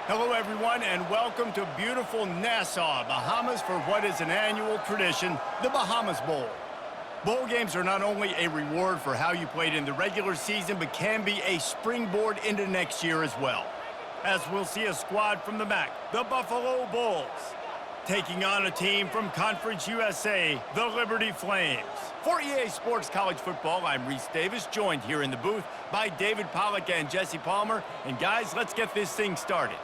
Hello, everyone, and welcome to beautiful Nassau, Bahamas, for what is an annual tradition, the Bahamas Bowl. Bowl games are not only a reward for how you played in the regular season, but can be a springboard into next year as well. As we'll see a squad from the MAC, the Buffalo Bulls, taking on a team from Conference USA, the Liberty Flames. For EA Sports College Football, I'm Reese Davis, joined here in the booth by David Pollack and Jesse Palmer. And guys, let's get this thing started.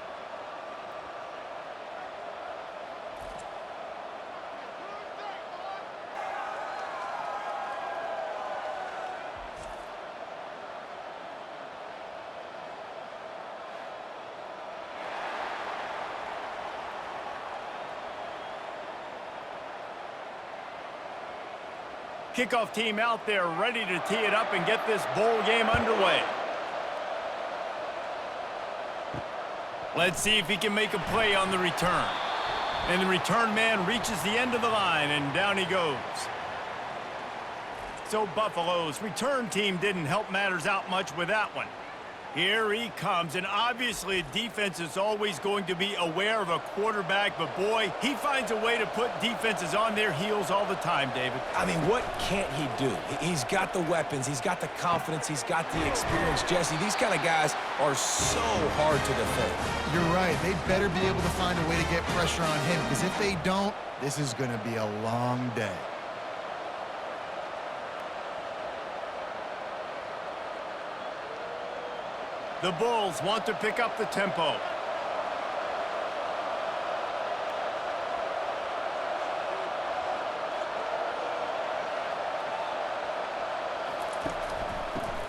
Kickoff team out there ready to tee it up and get this bowl game underway. Let's see if he can make a play on the return. And the return man reaches the end of the line, and down he goes. So Buffalo's return team didn't help matters out much with that one. Here he comes, and obviously defense is always going to be aware of a quarterback, but boy, he finds a way to put defenses on their heels all the time, David. I mean, what can't he do? He's got the weapons, he's got the confidence, he's got the experience. Jesse, these kind of guys are so hard to defend. You're right. They better be able to find a way to get pressure on him, because if they don't, this is going to be a long day. The Bulls want to pick up the tempo.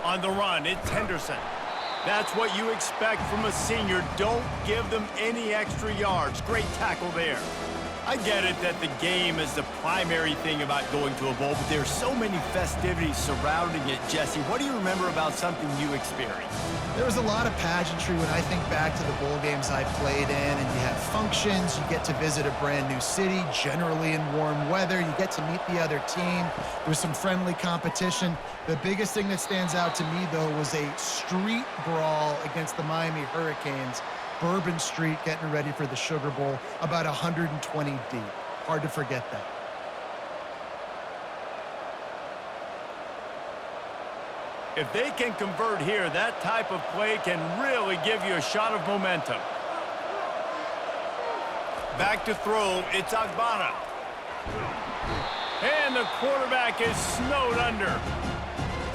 On the run, it's Henderson. That's what you expect from a senior. Don't give them any extra yards. Great tackle there. I get it that the game is the primary thing about going to a bowl, but there's so many festivities surrounding it. Jesse, what do you remember about something you experienced? There was a lot of pageantry when I think back to the bowl games I played in, and you have functions, you get to visit a brand new city, generally in warm weather, you get to meet the other team, there's some friendly competition. The biggest thing that stands out to me, though, was a street brawl against the Miami Hurricanes. Bourbon Street getting ready for the Sugar Bowl, about 120 deep. Hard to forget that. If they can convert here, that type of play can really give you a shot of momentum. Back to throw, it's Agbana. And the quarterback is snowed under.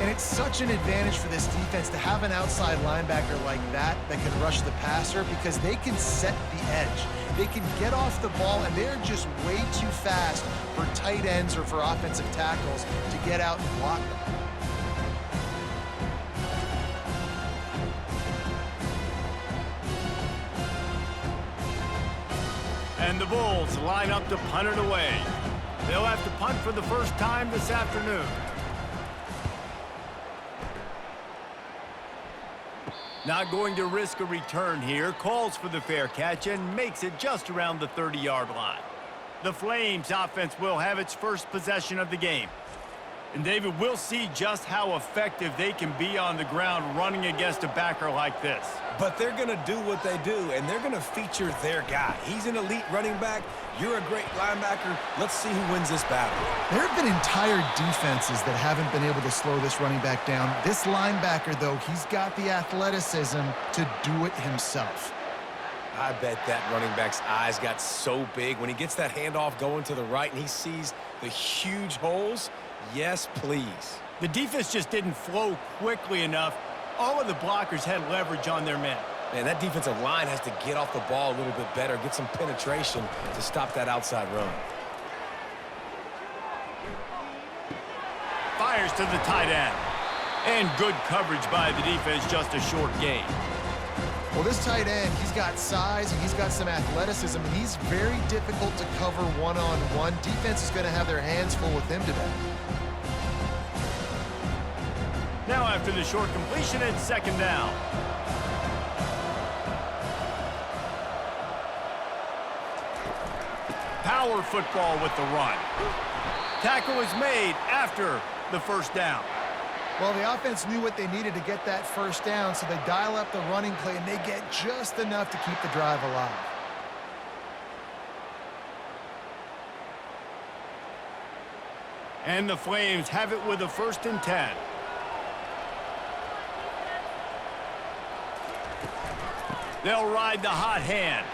And it's such an advantage for this defense to have an outside linebacker like that can rush the passer, because they can set the edge. They can get off the ball, and they're just way too fast for tight ends or for offensive tackles to get out and block them. And the Bulls line up to punt it away. They'll have to punt for the first time this afternoon. Not going to risk a return here. Calls for the fair catch and makes it just around the 30-yard line. The Flames offense will have its first possession of the game. And David, we'll see just how effective they can be on the ground running against a backer like this. But they're going to do what they do, and they're going to feature their guy. He's an elite running back. You're a great linebacker. Let's see who wins this battle. There have been entire defenses that haven't been able to slow this running back down. This linebacker, though, he's got the athleticism to do it himself. I bet that running back's eyes got so big when he gets that handoff going to the right and he sees the huge holes. Yes, please. The defense just didn't flow quickly enough. All of the blockers had leverage on their men. Man, that defensive line has to get off the ball a little bit better, get some penetration to stop that outside run. Fires to the tight end. And good coverage by the defense, just a short gain. Well, this tight end, he's got size and he's got some athleticism, and he's very difficult to cover one-on-one. Defense is going to have their hands full with him today. Now after the short completion, it's second down. Power football with the run. Tackle is made after the first down. Well, the offense knew what they needed to get that first down, so they dial up the running play, and they get just enough to keep the drive alive. And the Flames have it with a 1st and 10. They'll ride the hot hand.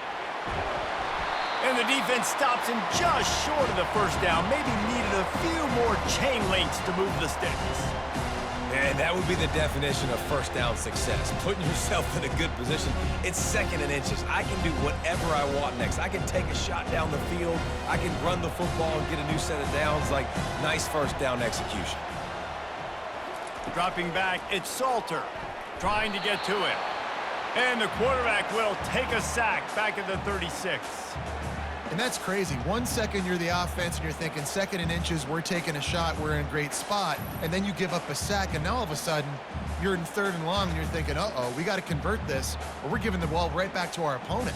And the defense stops him just short of the first down. Maybe needed a few more chain links to move the sticks. And that would be the definition of first down success. Putting yourself in a good position. It's 2nd and inches. I can do whatever I want next. I can take a shot down the field. I can run the football and get a new set of downs. Like, nice first down execution. Dropping back, it's Salter trying to get to it. And the quarterback will take a sack back at the 36. And that's crazy. 1 second you're the offense and you're thinking 2nd and inches, we're taking a shot, we're in a great spot. And then you give up a sack, and now all of a sudden you're in 3rd and long and you're thinking, uh-oh, we got to convert this, or we're giving the ball right back to our opponent.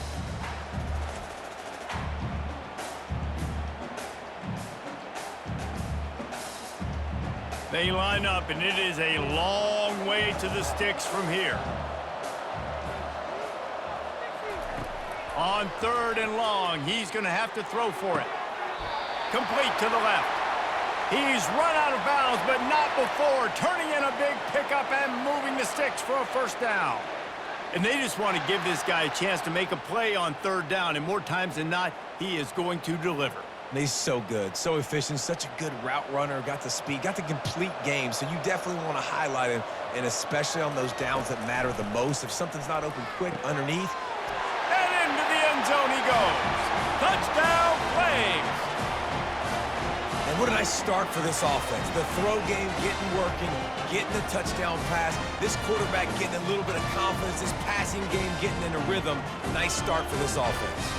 They line up, and it is a long way to the sticks from here. On 3rd and long, he's going to have to throw for it. Complete to the left. He's run out of bounds, but not before turning in a big pickup and moving the sticks for a 1st down. And they just want to give this guy a chance to make a play on 3rd down, and more times than not, he is going to deliver. He's so good, so efficient, such a good route runner, got the speed, got the complete game, so you definitely want to highlight him, and especially on those downs that matter the most. If something's not open quick underneath, zone he goes. Touchdown, Flames! And what a nice start for this offense. The throw game getting working, getting the touchdown pass. This quarterback getting a little bit of confidence. This passing game getting in a rhythm. Nice start for this offense.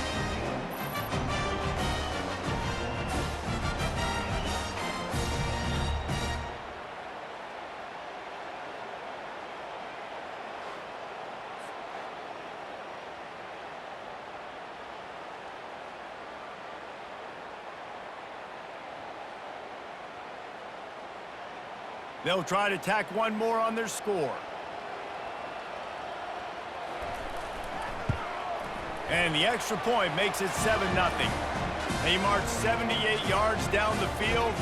They'll try to tack one more on their score. And the extra point makes it 7-0. They march 78 yards down the field,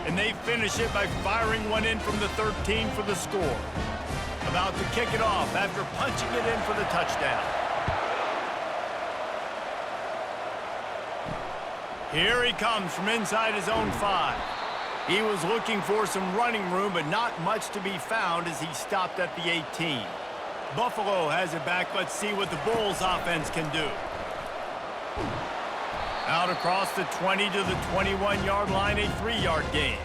and they finish it by firing one in from the 13 for the score. About to kick it off after punching it in for the touchdown. Here he comes from inside his own 5. He was looking for some running room, but not much to be found as he stopped at the 18. Buffalo has it back. Let's see what the Bulls offense can do. Out across the 20 to the 21-yard line, a 3-yard gain.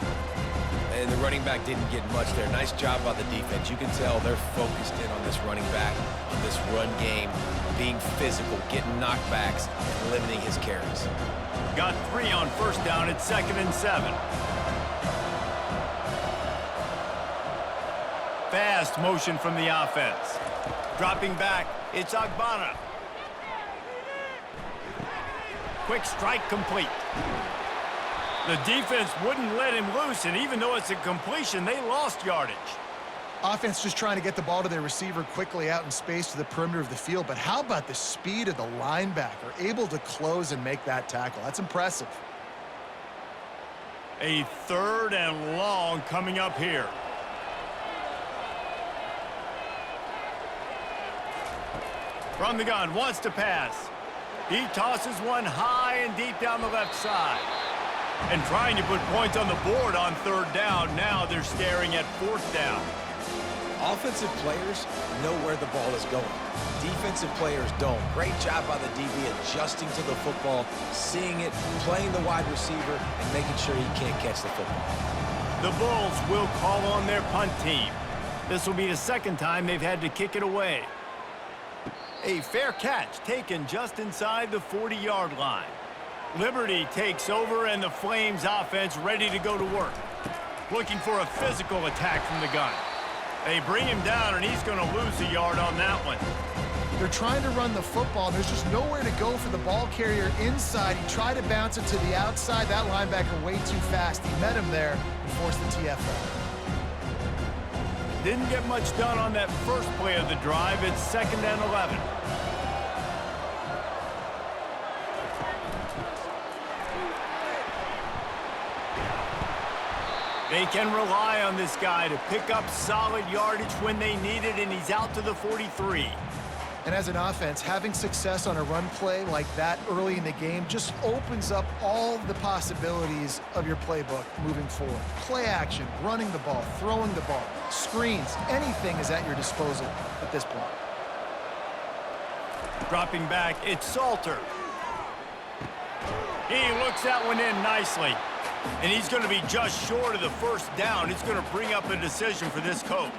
And the running back didn't get much there. Nice job by the defense. You can tell they're focused in on this running back, on this run game, being physical, getting knockbacks, and limiting his carries. Got 3 on 1st down at 2nd and 7. Fast motion from the offense. Dropping back, it's Agbana. Quick strike complete. The defense wouldn't let him loose, and even though it's a completion, they lost yardage. Offense just trying to get the ball to their receiver quickly out in space to the perimeter of the field, but how about the speed of the linebacker, able to close and make that tackle? That's impressive. A 3rd and long coming up here. From the gun, wants to pass. He tosses one high and deep down the left side. And trying to put points on the board on 3rd down. Now they're staring at 4th down. Offensive players know where the ball is going. Defensive players don't. Great job by the DB adjusting to the football, seeing it, playing the wide receiver, and making sure he can't catch the football. The Bulls will call on their punt team. This will be the 2nd time they've had to kick it away. A fair catch taken just inside the 40-yard line. Liberty takes over, and the Flames offense ready to go to work. Looking for a physical attack from the gun. They bring him down, and he's going to lose a yard on that one. They're trying to run the football. There's just nowhere to go for the ball carrier inside. He tried to bounce it to the outside. That linebacker way too fast. He met him there and forced the TFL. didn't get much done on that first play of the drive. It's 2nd and 11. They can rely on this guy to pick up solid yardage when they need it, and he's out to the 43. And as an offense, having success on a run play like that early in the game just opens up all the possibilities of your playbook moving forward. Play action, running the ball, throwing the ball, screens, anything is at your disposal at this point. Dropping back, it's Salter. He looks that one in nicely. And he's going to be just short of the first down. It's going to bring up a decision for this coach.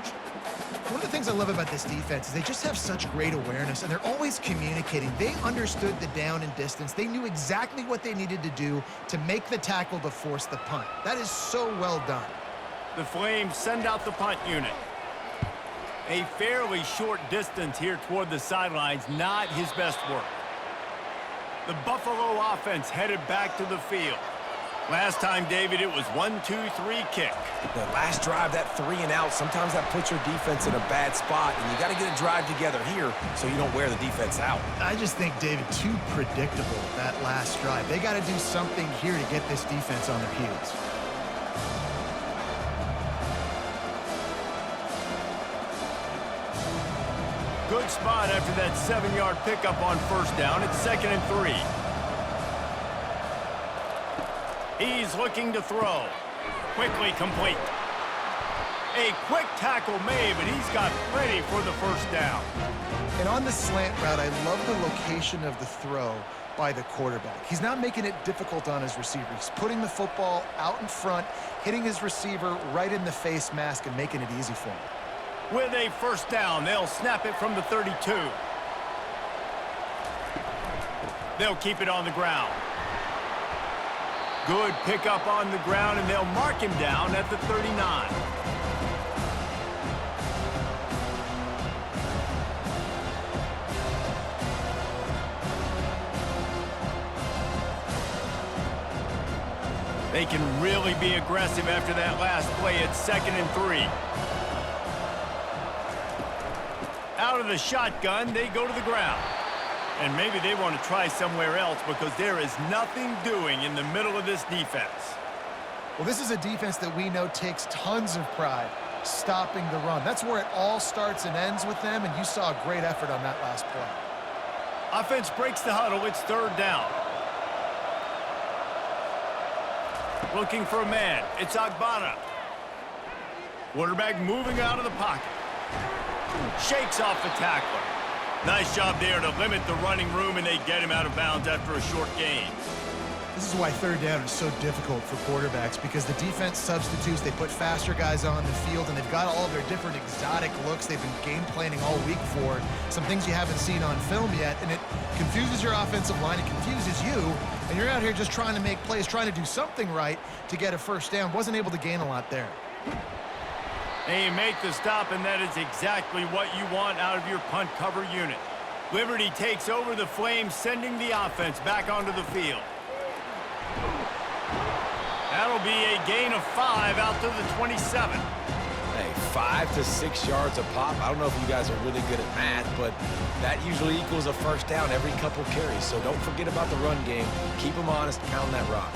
One of the things I love about this defense is they just have such great awareness, and they're always communicating. They understood the down and distance. They knew exactly what they needed to do to make the tackle to force the punt. That is so well done. The Flames send out the punt unit. A fairly short distance here toward the sidelines, not his best work. The Buffalo offense headed back to the field. Last time, David, it was 1-2-3 kick. The last drive, that 3 and out, sometimes that puts your defense in a bad spot, and you got to get a drive together here so you don't wear the defense out. I just think, David, too predictable, that last drive. They got to do something here to get this defense on their heels. Good spot after that 7-yard pickup on first down. It's 2nd and 3. He's looking to throw. Quickly complete. A quick tackle made, but he's got plenty for the first down. And on the slant route, I love the location of the throw by the quarterback. He's not making it difficult on his receiver. He's putting the football out in front, hitting his receiver right in the face mask and making it easy for him. With a first down, they'll snap it from the 32. They'll keep it on the ground. Good pickup on the ground, and they'll mark him down at the 39. They can really be aggressive after that last play. It's 2nd and 3. Out of the shotgun, they go to the ground. And maybe they want to try somewhere else because there is nothing doing in the middle of this defense. Well, this is a defense that we know takes tons of pride stopping the run. That's where it all starts and ends with them, and you saw a great effort on that last play. Offense breaks the huddle. It's 3rd down. Looking for a man. It's Agbana. Quarterback moving out of the pocket. Shakes off the tackler. Nice job there to limit the running room, and they get him out of bounds after a short gain. This is why 3rd down is so difficult for quarterbacks, because the defense substitutes. They put faster guys on the field, and they've got all their different exotic looks they've been game planning all week for. Some things you haven't seen on film yet, and it confuses your offensive line. It confuses you, and you're out here just trying to make plays, trying to do something right to get a first down. Wasn't able to gain a lot there. They make the stop, and that is exactly what you want out of your punt cover unit. Liberty takes over the Flames, sending the offense back onto the field. That'll be a gain of 5 out to the 27. Hey, 5 to 6 yards a pop. I don't know if you guys are really good at math, but that usually equals a first down every couple carries. So don't forget about the run game. Keep them honest, pound that rock.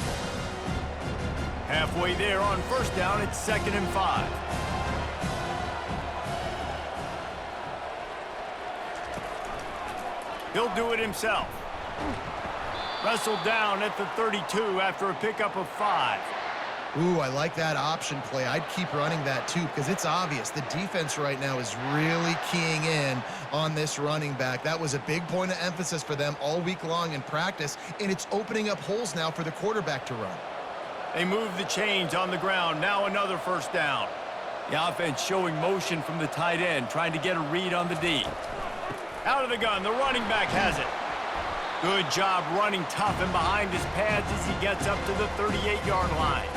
Halfway there on first down, it's 2nd and 5. He'll do it himself. Wrestled down at the 32 after a pickup of 5. Ooh, I like that option play. I'd keep running that too, because it's obvious the defense right now is really keying in on this running back. That was a big point of emphasis for them all week long in practice, and it's opening up holes now for the quarterback to run. They move the chains on the ground. Now another first down. The offense showing motion from the tight end, trying to get a read on the D. Out of the gun, the running back has it. Good job running tough and behind his pads as he gets up to the 38-yard line.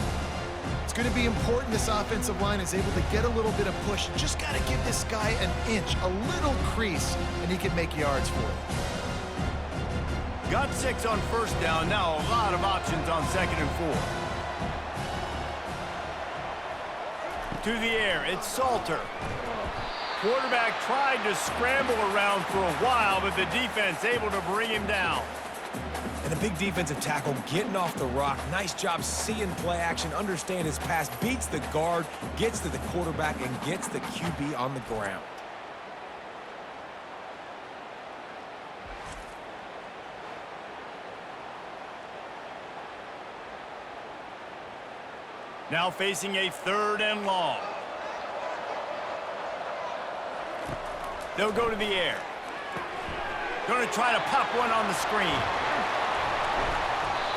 It's going to be important this offensive line is able to get a little bit of push. Just got to give this guy an inch, a little crease, and he can make yards for it. Got 6 on first down. Now a lot of options on 2nd and 4. To the air, it's Salter. Quarterback tried to scramble around for a while, but the defense able to bring him down. And a big defensive tackle getting off the rock. Nice job seeing play action, understand his pass, beats the guard, gets to the quarterback, and gets the QB on the ground. Now facing a 3rd and long. They'll go to the air. Going to try to pop one on the screen.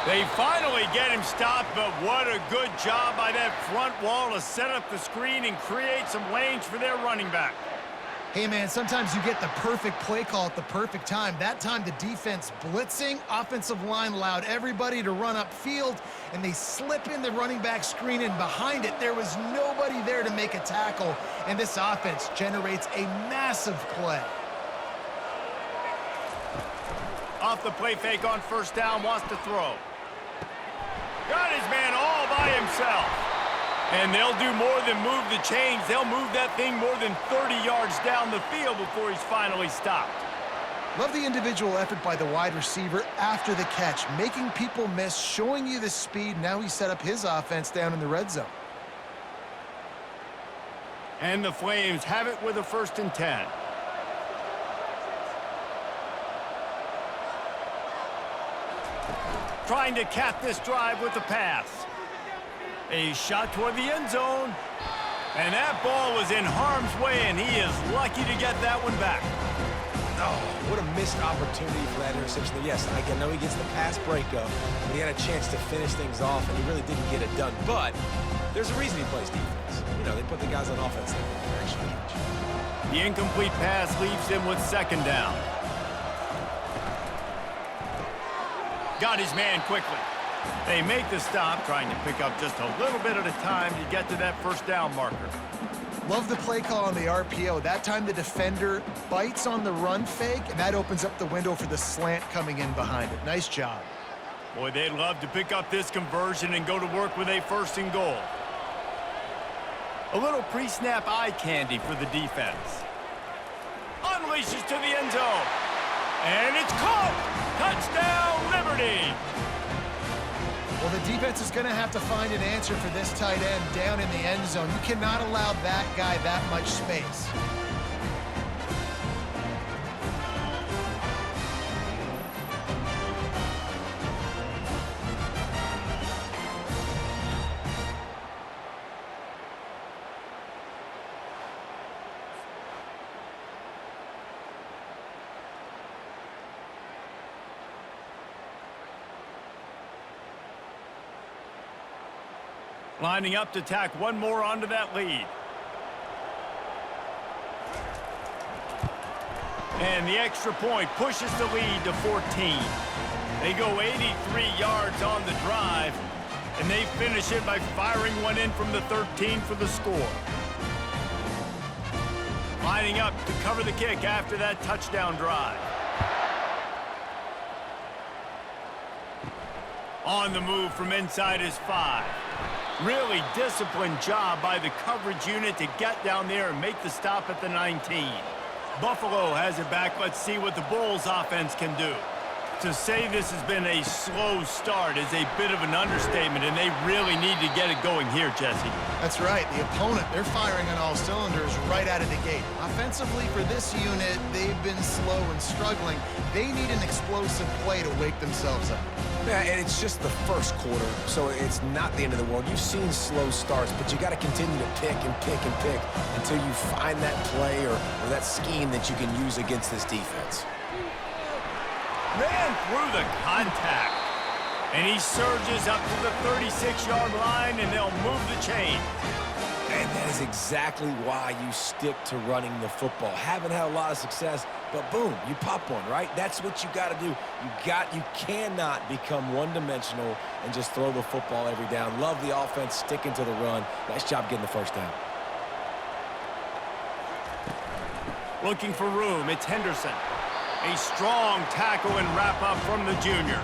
They finally get him stopped, but what a good job by that front wall to set up the screen and create some lanes for their running back. Hey, man, sometimes you get the perfect play call at the perfect time. That time, the defense blitzing, offensive line allowed everybody to run upfield, and they slip in the running back screen, and behind it, there was nobody there to make a tackle, and this offense generates a massive play. Off the play fake on 1st down, wants to throw. Got his man all by himself. And they'll do more than move the chains. They'll move that thing more than 30 yards down the field before he's finally stopped. Love the individual effort by the wide receiver after the catch, making people miss, showing you the speed. Now he set up his offense down in the red zone. And the Flames have it with a 1st and 10. Trying to cap this drive with the pass. A shot toward the end zone. And that ball was in harm's way, and he is lucky to get that one back. Oh, what a missed opportunity for that interception. Yes, I know he gets the pass breakup, but he had a chance to finish things off, and he really didn't get it done. But there's a reason he plays defense. You know, they put the guys on offense that can actually catch. The incomplete pass leaves him with 2nd down. Got his man quickly. They make the stop, trying to pick up just a little bit at a time to get to that 1st down marker. Love the play call on the RPO. That time the defender bites on the run fake, and that opens up the window for the slant coming in behind it. Nice job. Boy, they'd love to pick up this conversion and go to work with a 1st and goal. A little pre-snap eye candy for the defense. Unleashes to the end zone. And it's caught! Touchdown, Liberty! Well, the defense is going to have to find an answer for this tight end down in the end zone. You cannot allow that guy that much space. Lining up to tack one more onto that lead. And the extra point pushes the lead to 14. They go 83 yards on the drive, and they finish it by firing one in from the 13 for the score. Lining up to cover the kick after that touchdown drive. On the move from inside his 5. Really disciplined job by the coverage unit to get down there and make the stop at the 19. Buffalo has it back. Let's see what the Bulls offense can do. To say this has been a slow start is a bit of an understatement, and they really need to get it going here, Jesse. That's right. The opponent, they're firing on all cylinders right out of the gate. Offensively, for this unit, they've been slow and struggling. They need an explosive play to wake themselves up. Yeah, and it's just the 1st quarter, so it's not the end of the world. You've seen slow starts, but you got to continue to pick and pick and pick until you find that play or that scheme that you can use against this defense. Ran through the contact. And he surges up to the 36-yard line, and they'll move the chain. And that is exactly why you stick to running the football. Haven't had a lot of success, but boom, you pop one, right? That's what you got to do. You cannot become one-dimensional and just throw the football every down. Love the offense sticking to the run. Nice job getting the 1st down. Looking for room, it's Henderson. A strong tackle and wrap-up from the junior.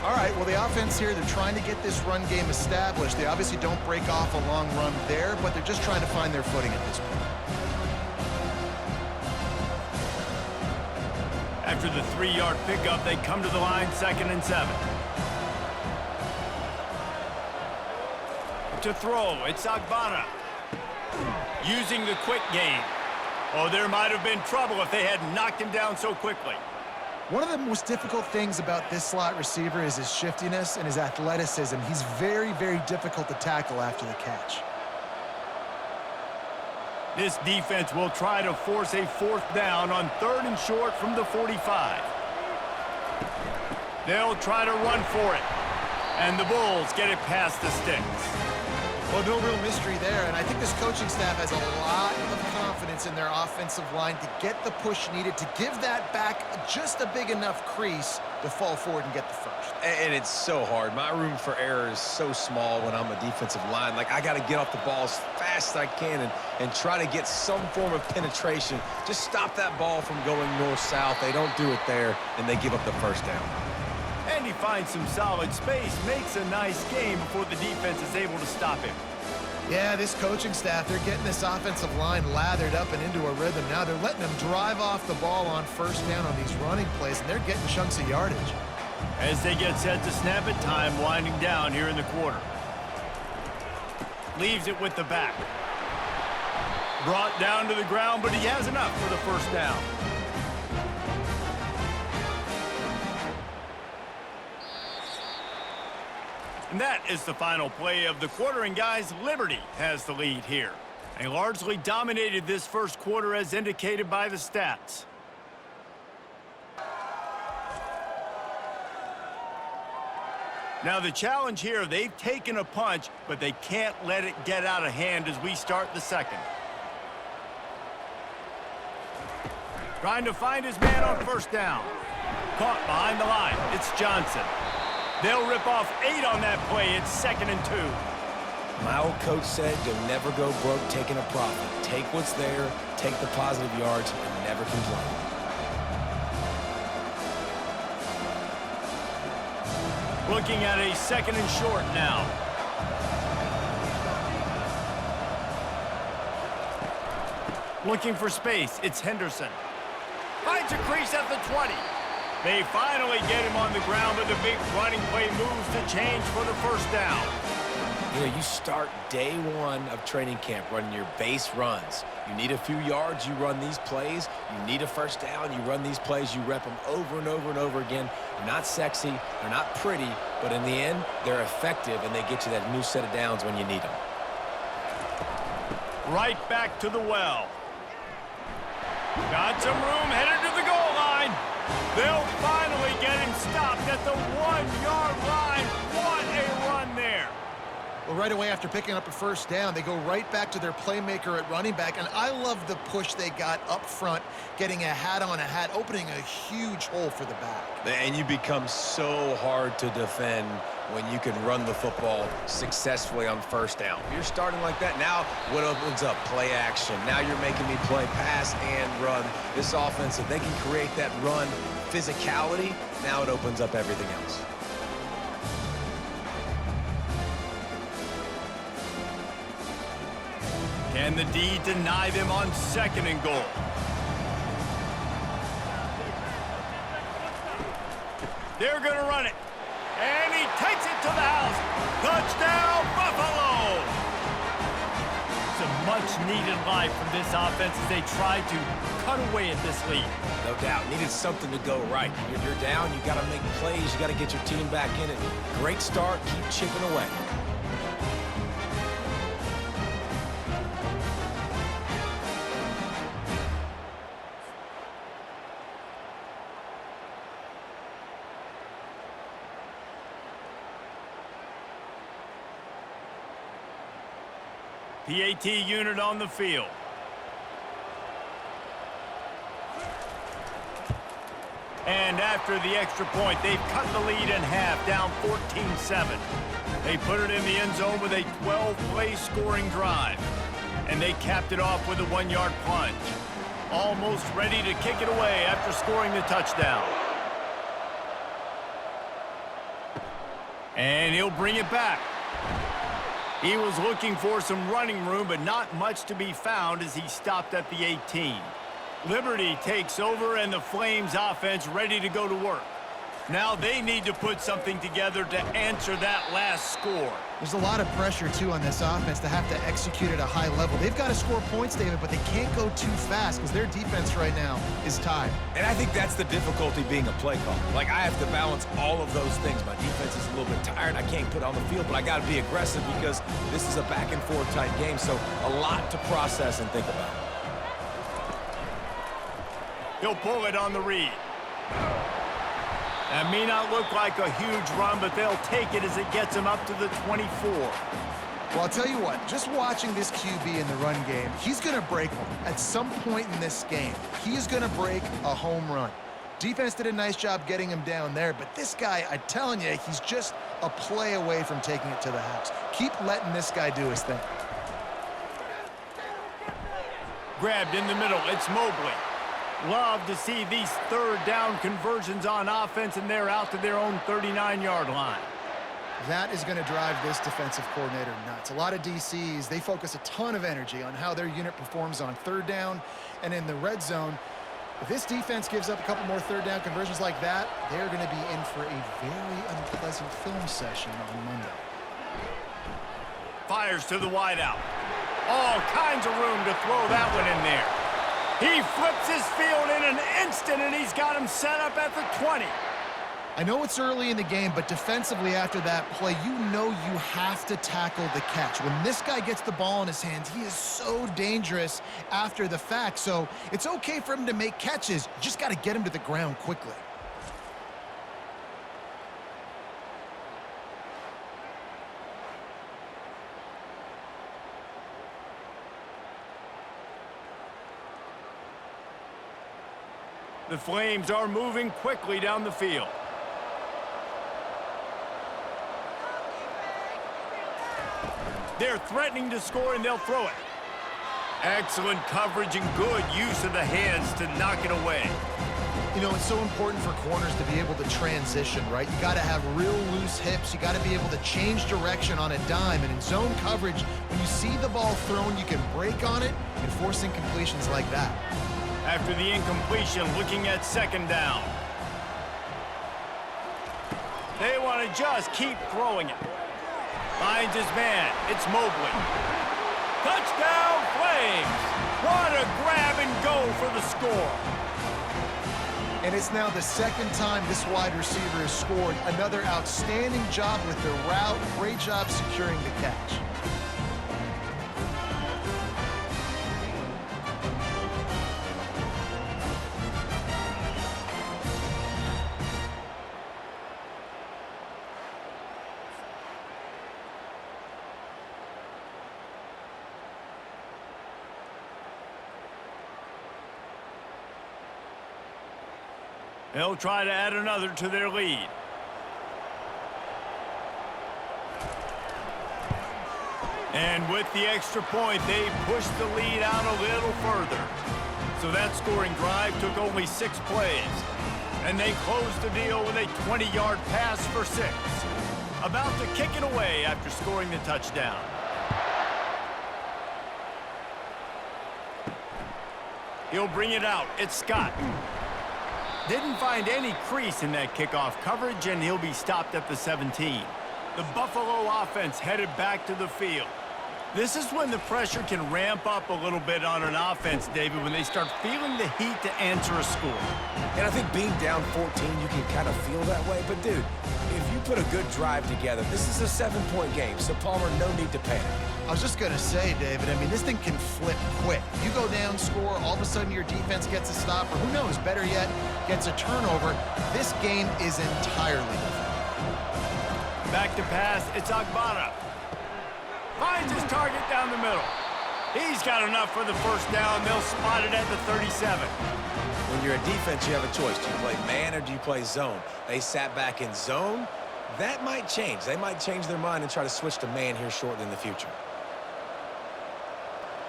All right, well, the offense here, they're trying to get this run game established. They obviously don't break off a long run there, but they're just trying to find their footing at this point. After the 3-yard pickup, they come to the line, 2nd and 7. To throw, it's Agbana. Using the quick game. Oh, there might have been trouble if they had knocked him down so quickly. One of the most difficult things about this slot receiver is his shiftiness and his athleticism. He's very, very difficult to tackle after the catch. This defense will try to force a 4th down on 3rd and short from the 45. They'll try to run for it. And the Bulls get it past the sticks. Well, no real mystery there, and I think this coaching staff has a lot of confidence in their offensive line to get the push needed to give that back just a big enough crease to fall forward and get the first. And it's so hard. My room for error is so small when I'm a defensive line. Like, I got to get off the ball as fast as I can and try to get some form of penetration. Just stop that ball from going north-south. They don't do it there, and they give up the first down. And he finds some solid space, makes a nice game before the defense is able to stop him. Yeah, this coaching staff, they're getting this offensive line lathered up and into a rhythm now. They're letting them drive off the ball on 1st down on these running plays, and they're getting chunks of yardage. As they get set to snap it, time winding down here in the quarter. Leaves it with the back. Brought down to the ground, but he has enough for the 1st down. And that is the final play of the quarter, and guys, Liberty has the lead here. They largely dominated this 1st quarter as indicated by the stats. Now the challenge here, they've taken a punch, but they can't let it get out of hand as we start the 2nd. Trying to find his man on 1st down. Caught behind the line, it's Johnson. They'll rip off 8 on that play. It's 2nd and 2. My old coach said you'll never go broke taking a profit. Take what's there, take the positive yards, and never complain. Looking at a 2nd and short now. Looking for space. It's Henderson. Finds a crease at the 20. They finally get him on the ground, but the big running play moves the change for the 1st down. You know, you start day 1 of training camp running your base runs. You need a few yards, you run these plays. You need a 1st down, you run these plays. You rep them over and over and over again. They're not sexy, they're not pretty, but in the end, they're effective, and they get you that new set of downs when you need them. Right back to the well. Got some room, headed to the goal line. They'll finally get him stopped at the 1-yard line. What a run there. Well, right away after picking up a 1st down, they go right back to their playmaker at running back, and I love the push they got up front, getting a hat on a hat, opening a huge hole for the back. And you become so hard to defend when you can run the football successfully on 1st down. You're starting like that. Now what opens up? Play action. Now you're making me play pass and run. This offense, if they can create that run physicality, now it opens up everything else. Can the D deny them on 2nd and goal? They're going to run it. And he takes it to the house. Touchdown, Buffalo! Some much-needed life from this offense as they try to cut away at this lead. No doubt. Needed something to go right. You're down. You got to make plays. You got to get your team back in it. Great start. Keep chipping away. PAT unit on the field. And after the extra point, they've cut the lead in half, down 14-7. They put it in the end zone with a 12-play scoring drive. And they capped it off with a 1-yard plunge. Almost ready to kick it away after scoring the touchdown. And he'll bring it back. He was looking for some running room, but not much to be found as he stopped at the 18. Liberty takes over, and the Flames offense ready to go to work. Now they need to put something together to answer that last score. There's a lot of pressure, too, on this offense to have to execute at a high level. They've got to score points, David, but they can't go too fast because their defense right now is tied. And I think that's the difficulty being a play caller. Like, I have to balance all of those things. My defense is a little bit tired. I can't put on the field, but I got to be aggressive because this is a back-and-forth type game, so a lot to process and think about. He'll pull it on the read. That may not look like a huge run, but they'll take it as it gets him up to the 24. Well, I'll tell you what, just watching this QB in the run game, he's going to break one at some point in this game. He is going to break a home run. Defense did a nice job getting him down there, but this guy, I'm telling you, he's just a play away from taking it to the house. Keep letting this guy do his thing. Grabbed in the middle, it's Mobley. Love to see these third down conversions on offense, and they're out to their own 39-yard line. That is going to drive this defensive coordinator nuts. A lot of DCs, they focus a ton of energy on how their unit performs on third down and in the red zone. If this defense gives up a couple more third down conversions like that, they're going to be in for a very unpleasant film session on Monday. Fires to the wideout. All kinds of room to throw that one in there. He flips his field in an instant, and he's got him set up at the 20. I know it's early in the game, but defensively after that play, you know you have to tackle the catch. When this guy gets the ball in his hands, he is so dangerous after the fact. So it's okay for him to make catches. You just got to get him to the ground quickly. The Flames are moving quickly down the field. They're threatening to score, and they'll throw it. Excellent coverage and good use of the hands to knock it away. You know, it's so important for corners to be able to transition, right? You got to have real loose hips. You got to be able to change direction on a dime. And in zone coverage, when you see the ball thrown, you can break on it and force incompletions like that. After the incompletion, looking at second down. They want to just keep throwing it. Finds his man. It's Mobley. Touchdown, Flames! What a grab and go for the score. And it's now the second time this wide receiver has scored. Another outstanding job with the route. Great job securing the catch. They'll try to add another to their lead. And with the extra point, they pushed the lead out a little further. So that scoring drive took only 6 plays. And they closed the deal with a 20-yard pass for 6. About to kick it away after scoring the touchdown. He'll bring it out. It's Scott. Didn't find any crease in that kickoff coverage, and he'll be stopped at the 17. The Buffalo offense headed back to the field. This is when the pressure can ramp up a little bit on an offense, David, when they start feeling the heat to answer a score. And I think being down 14, you can kind of feel that way. But, dude, if you put a good drive together, this is a 7-point game, so, Palmer, no need to panic. I was just going to say, David, I mean, this thing can flip quick. You go down, score, all of a sudden your defense gets a stop, or who knows, better yet, gets a turnover. This game is entirely different. Back to pass, it's Agbada. Finds his target down the middle. He's got enough for the first down. They'll spot it at the 37. When you're a defense, you have a choice. Do you play man or do you play zone? They sat back in zone. That might change. They might change their mind and try to switch to man here shortly in the future.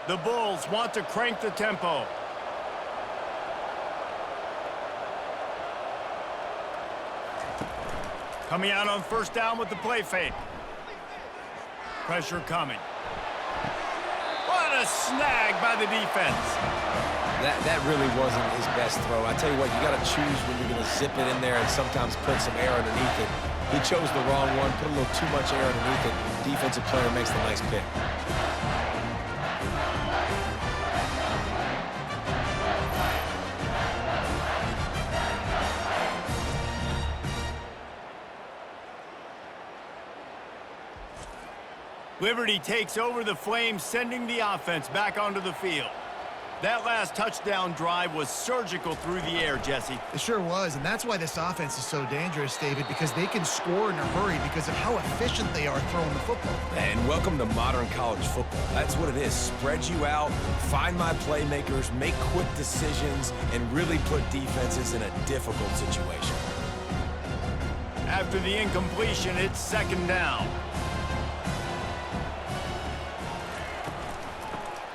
The Bulls want to crank the tempo. Coming out on first down with the play fake. Pressure coming. What a snag by the defense. That really wasn't his best throw. I tell you what, you got to choose when you're going to zip it in there and sometimes put some air underneath it. He chose the wrong one, put a little too much air underneath it. Defensive player makes the nice pick. Liberty takes over the Flames, sending the offense back onto the field. That last touchdown drive was surgical through the air, Jesse. It sure was, and that's why this offense is so dangerous, David, because they can score in a hurry because of how efficient they are throwing the football. And welcome to modern college football. That's what it is. Spread you out, find my playmakers, make quick decisions, and really put defenses in a difficult situation. After the incompletion, it's second down.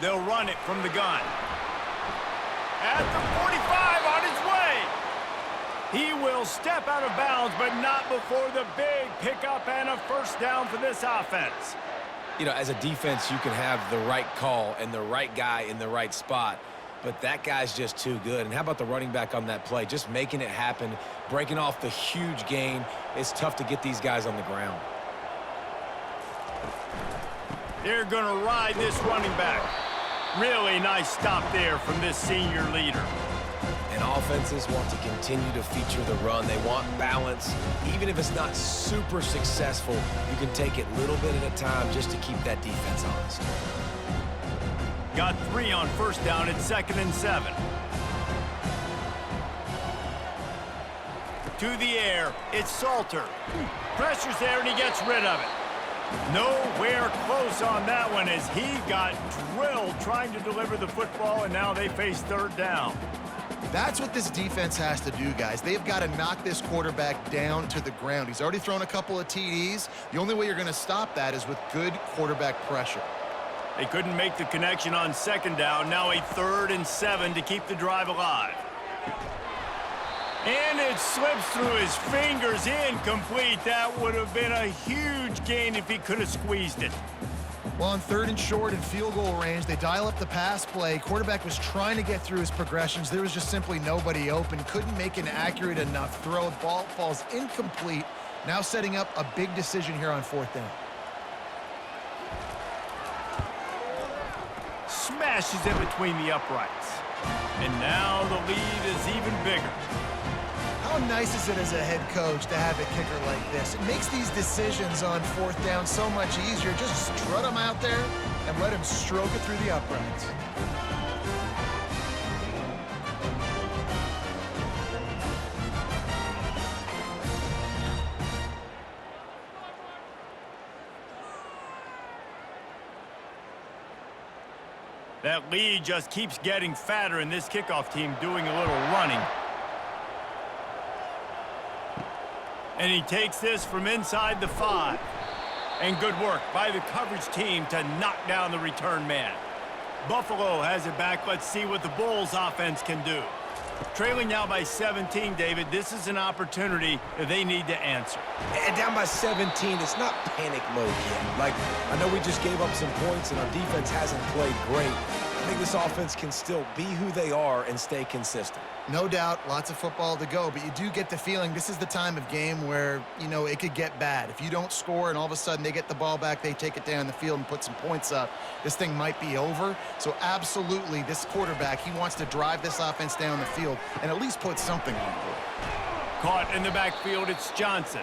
They'll run it from the gun. At the 45 on his way. He will step out of bounds, but not before the big pickup and a first down for this offense. You know, as a defense, you can have the right call and the right guy in the right spot, but that guy's just too good. And how about the running back on that play? Just making it happen, breaking off the huge gain. It's tough to get these guys on the ground. They're going to ride this running back. Really nice stop there from this senior leader. And offenses want to continue to feature the run. They want balance. Even if it's not super successful, you can take it little bit at a time just to keep that defense honest. Got 3 on first down at 2nd and 7. To the air, it's Salter. Pressure's there and he gets rid of it. Nowhere close on that one as he got drilled trying to deliver the football, and now they face third down. That's what this defense has to do, guys. They've got to knock this quarterback down to the ground. He's already thrown a couple of TDs. The only way you're going to stop that is with good quarterback pressure. They couldn't make the connection on second down. Now a 3rd and 7 to keep the drive alive. And it slips through his fingers, incomplete. That would have been a huge gain if he could have squeezed it. Well, on 3rd and short and field goal range, they dial up the pass play. Quarterback was trying to get through his progressions. There was just simply nobody open. Couldn't make an accurate enough throw. The ball falls incomplete. Now setting up a big decision here on 4th down. Smashes it between the uprights. And now the lead is even bigger. How nice is it as a head coach to have a kicker like this? It makes these decisions on 4th down so much easier. Just strut him out there and let him stroke it through the uprights. That lead just keeps getting fatter, and this kickoff team doing a little running. And he takes this from inside the 5. And good work by the coverage team to knock down the return man. Buffalo has it back. Let's see what the Bulls offense can do. Trailing now by 17, David. This is an opportunity that they need to answer. And down by 17, it's not panic mode yet. Like, I know we just gave up some points and our defense hasn't played great. I think this offense can still be who they are and stay consistent. No doubt, lots of football to go, but you do get the feeling this is the time of game where, you know, it could get bad. If you don't score and all of a sudden they get the ball back, they take it down the field and put some points up, this thing might be over. So absolutely, this quarterback, he wants to drive this offense down the field and at least put something on the board. Caught in the backfield, it's Johnson.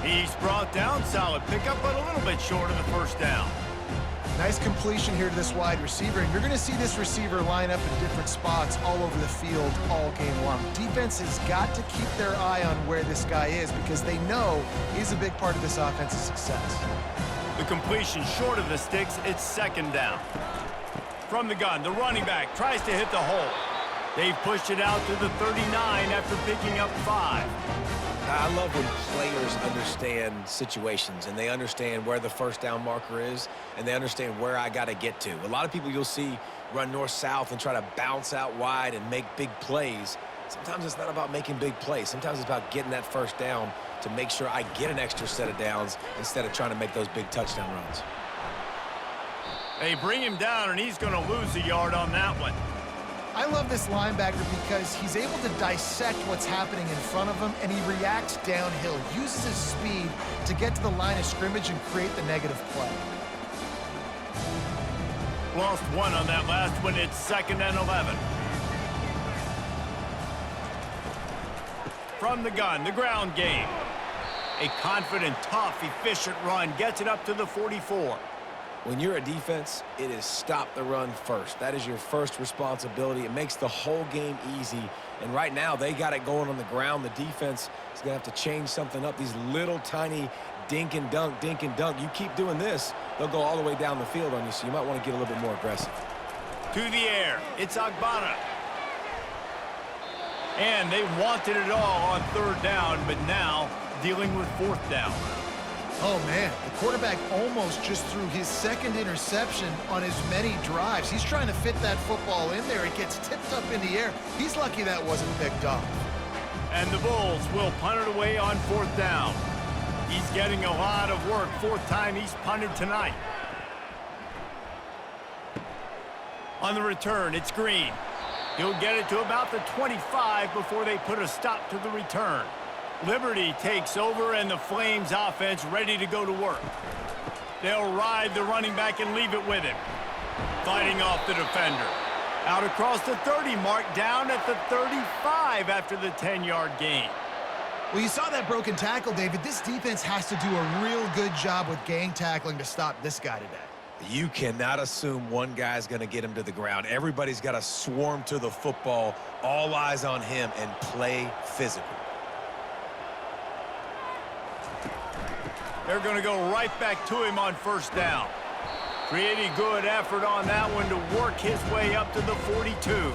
He's brought down, solid pickup, but a little bit short of the first down. Nice completion here to this wide receiver, and you're going to see this receiver line up in different spots all over the field all game long. Defense has got to keep their eye on where this guy is because they know he's a big part of this offense's success. The completion short of the sticks, it's second down. From the gun, the running back tries to hit the hole. They've pushed it out to the 39 after picking up 5. I love when players understand situations and they understand where the first down marker is and they understand where I got to get to. A lot of people you'll see run north-south and try to bounce out wide and make big plays. Sometimes it's not about making big plays. Sometimes it's about getting that first down to make sure I get an extra set of downs instead of trying to make those big touchdown runs. They bring him down, and he's going to lose a yard on that one. I love this linebacker because he's able to dissect what's happening in front of him, and he reacts downhill, uses his speed to get to the line of scrimmage and create the negative play. Lost one on that last one. It's 2nd and 11. From the gun, the ground game. A confident, tough, efficient run gets it up to the 44. When you're a defense, it is stop the run first. That is your first responsibility. It makes the whole game easy. And right now, they got it going on the ground. The defense is going to have to change something up. These little tiny dink and dunk, dink and dunk. You keep doing this, they'll go all the way down the field on you, so you might want to get a little bit more aggressive. To the air, it's Agbana. And they wanted it all on 3rd down, but now dealing with 4th down. Oh, man, the quarterback almost just threw his 2nd interception on as many drives. He's trying to fit that football in there. It gets tipped up in the air. He's lucky that wasn't picked up. And the Bulls will punt it away on 4th down. He's getting a lot of work. 4th time he's punted tonight. On the return, it's Green. He'll get it to about the 25 before they put a stop to the return. Liberty takes over, and the Flames offense ready to go to work. They'll ride the running back and leave it with him. Fighting off the defender. Out across the 30 mark, down at the 35 after the 10-yard gain. Well, you saw that broken tackle, David. This defense has to do a real good job with gang tackling to stop this guy today. You cannot assume one guy's going to get him to the ground. Everybody's got to swarm to the football, all eyes on him, and play physical. They're going to go right back to him on 1st down. Pretty good effort on that one to work his way up to the 42.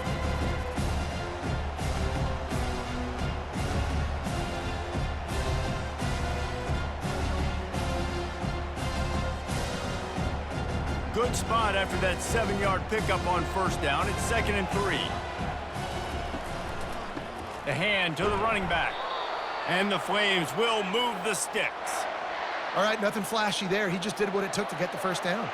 Good spot after that 7-yard pickup on 1st down. It's 2nd and 3. The hand to the running back. And the Flames will move the sticks. All right, nothing flashy there. He just did what it took to get the 1st down.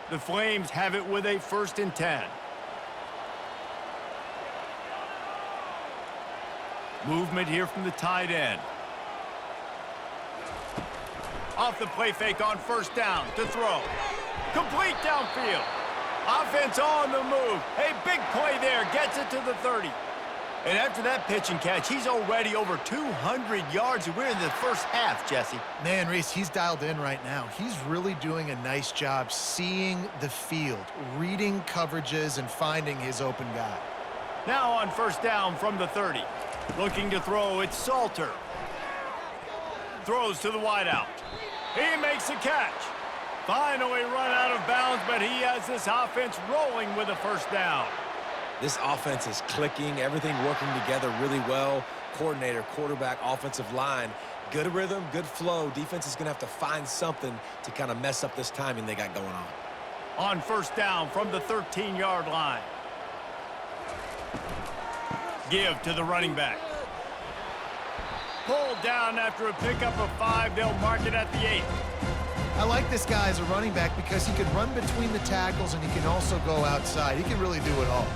The Flames have it with a 1st and 10. Movement here from the tight end. Off the play fake on 1st down to throw. Complete downfield. Offense on the move. A big play there. Gets it to the 30. And after that pitch and catch, he's already over 200 yards. And we're in the 1st half, Jesse. Man, Reese, he's dialed in right now. He's really doing a nice job seeing the field, reading coverages, and finding his open guy. Now on 1st down from the 30. Looking to throw, it's Salter. Throws to the wideout. He makes a catch. Finally run out of bounds, but he has this offense rolling with a 1st down. This offense is clicking, everything working together really well. Coordinator, quarterback, offensive line, good rhythm, good flow. Defense is going to have to find something to kind of mess up this timing they got going on. On 1st down from the 13-yard line. Give to the running back. Pulled down after a pickup of 5. They'll mark it at the 8. I like this guy as a running back because he can run between the tackles and he can also go outside. He can really do it all.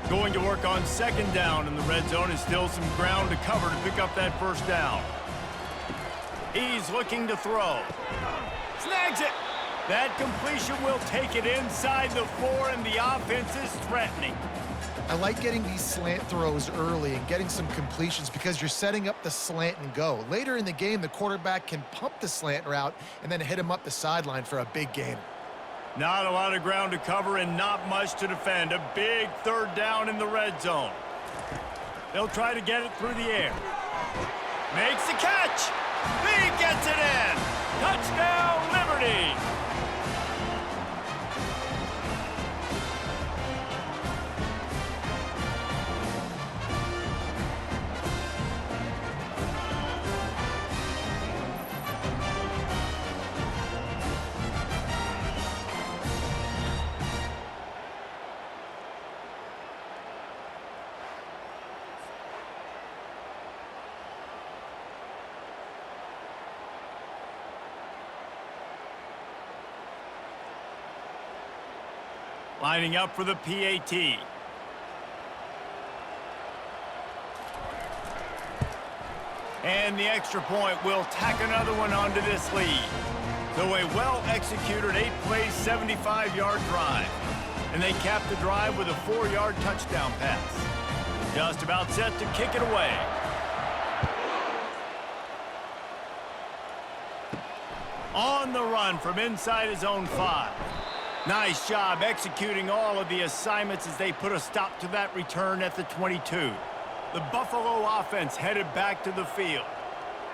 Going to work on 2nd down in the red zone, and still some ground to cover to pick up that 1st down. He's looking to throw. Snags it. That completion will take it inside the 4, and the offense is threatening. I like getting these slant throws early and getting some completions because you're setting up the slant and go. Later in the game, the quarterback can pump the slant route and then hit him up the sideline for a big gain. Not a lot of ground to cover and not much to defend. A big 3rd down in the red zone. They'll try to get it through the air. Makes the catch. He gets it in. Touchdown, Liberty. Lining up for the PAT. And the extra point will tack another one onto this lead. So a well-executed 8-play, 75-yard drive. And they cap the drive with a 4-yard touchdown pass. Just about set to kick it away. On the run from inside his own 5. Nice job executing all of the assignments as they put a stop to that return at the 22. The Buffalo offense headed back to the field.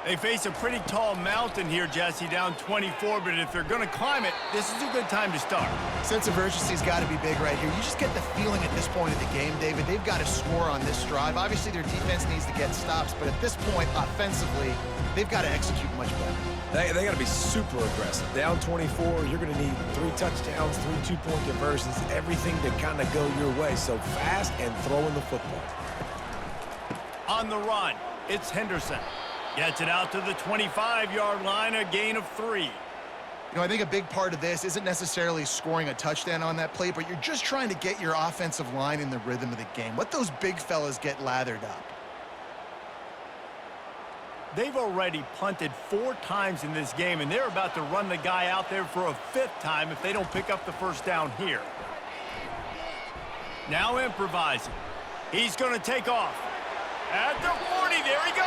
They face a pretty tall mountain here, Jesse, down 24, but if they're going to climb it, this is a good time to start. Sense of urgency's got to be big right here. You just get the feeling at this point of the game, David, they've got to score on this drive. Obviously, their defense needs to get stops, but at this point, offensively, they've got to execute much better. They got to be super aggressive. Down 24, you're going to need 3 touchdowns, 3 two-point conversions, everything to kind of go your way. So fast and throwing the football. On the run, it's Henderson. Gets it out to the 25-yard line, a gain of 3. You know, I think a big part of this isn't necessarily scoring a touchdown on that play, but you're just trying to get your offensive line in the rhythm of the game. Let those big fellas get lathered up. They've already punted 4 times in this game, and they're about to run the guy out there for a 5th time if they don't pick up the first down here. Now improvising. He's going to take off. At the 40, there he goes.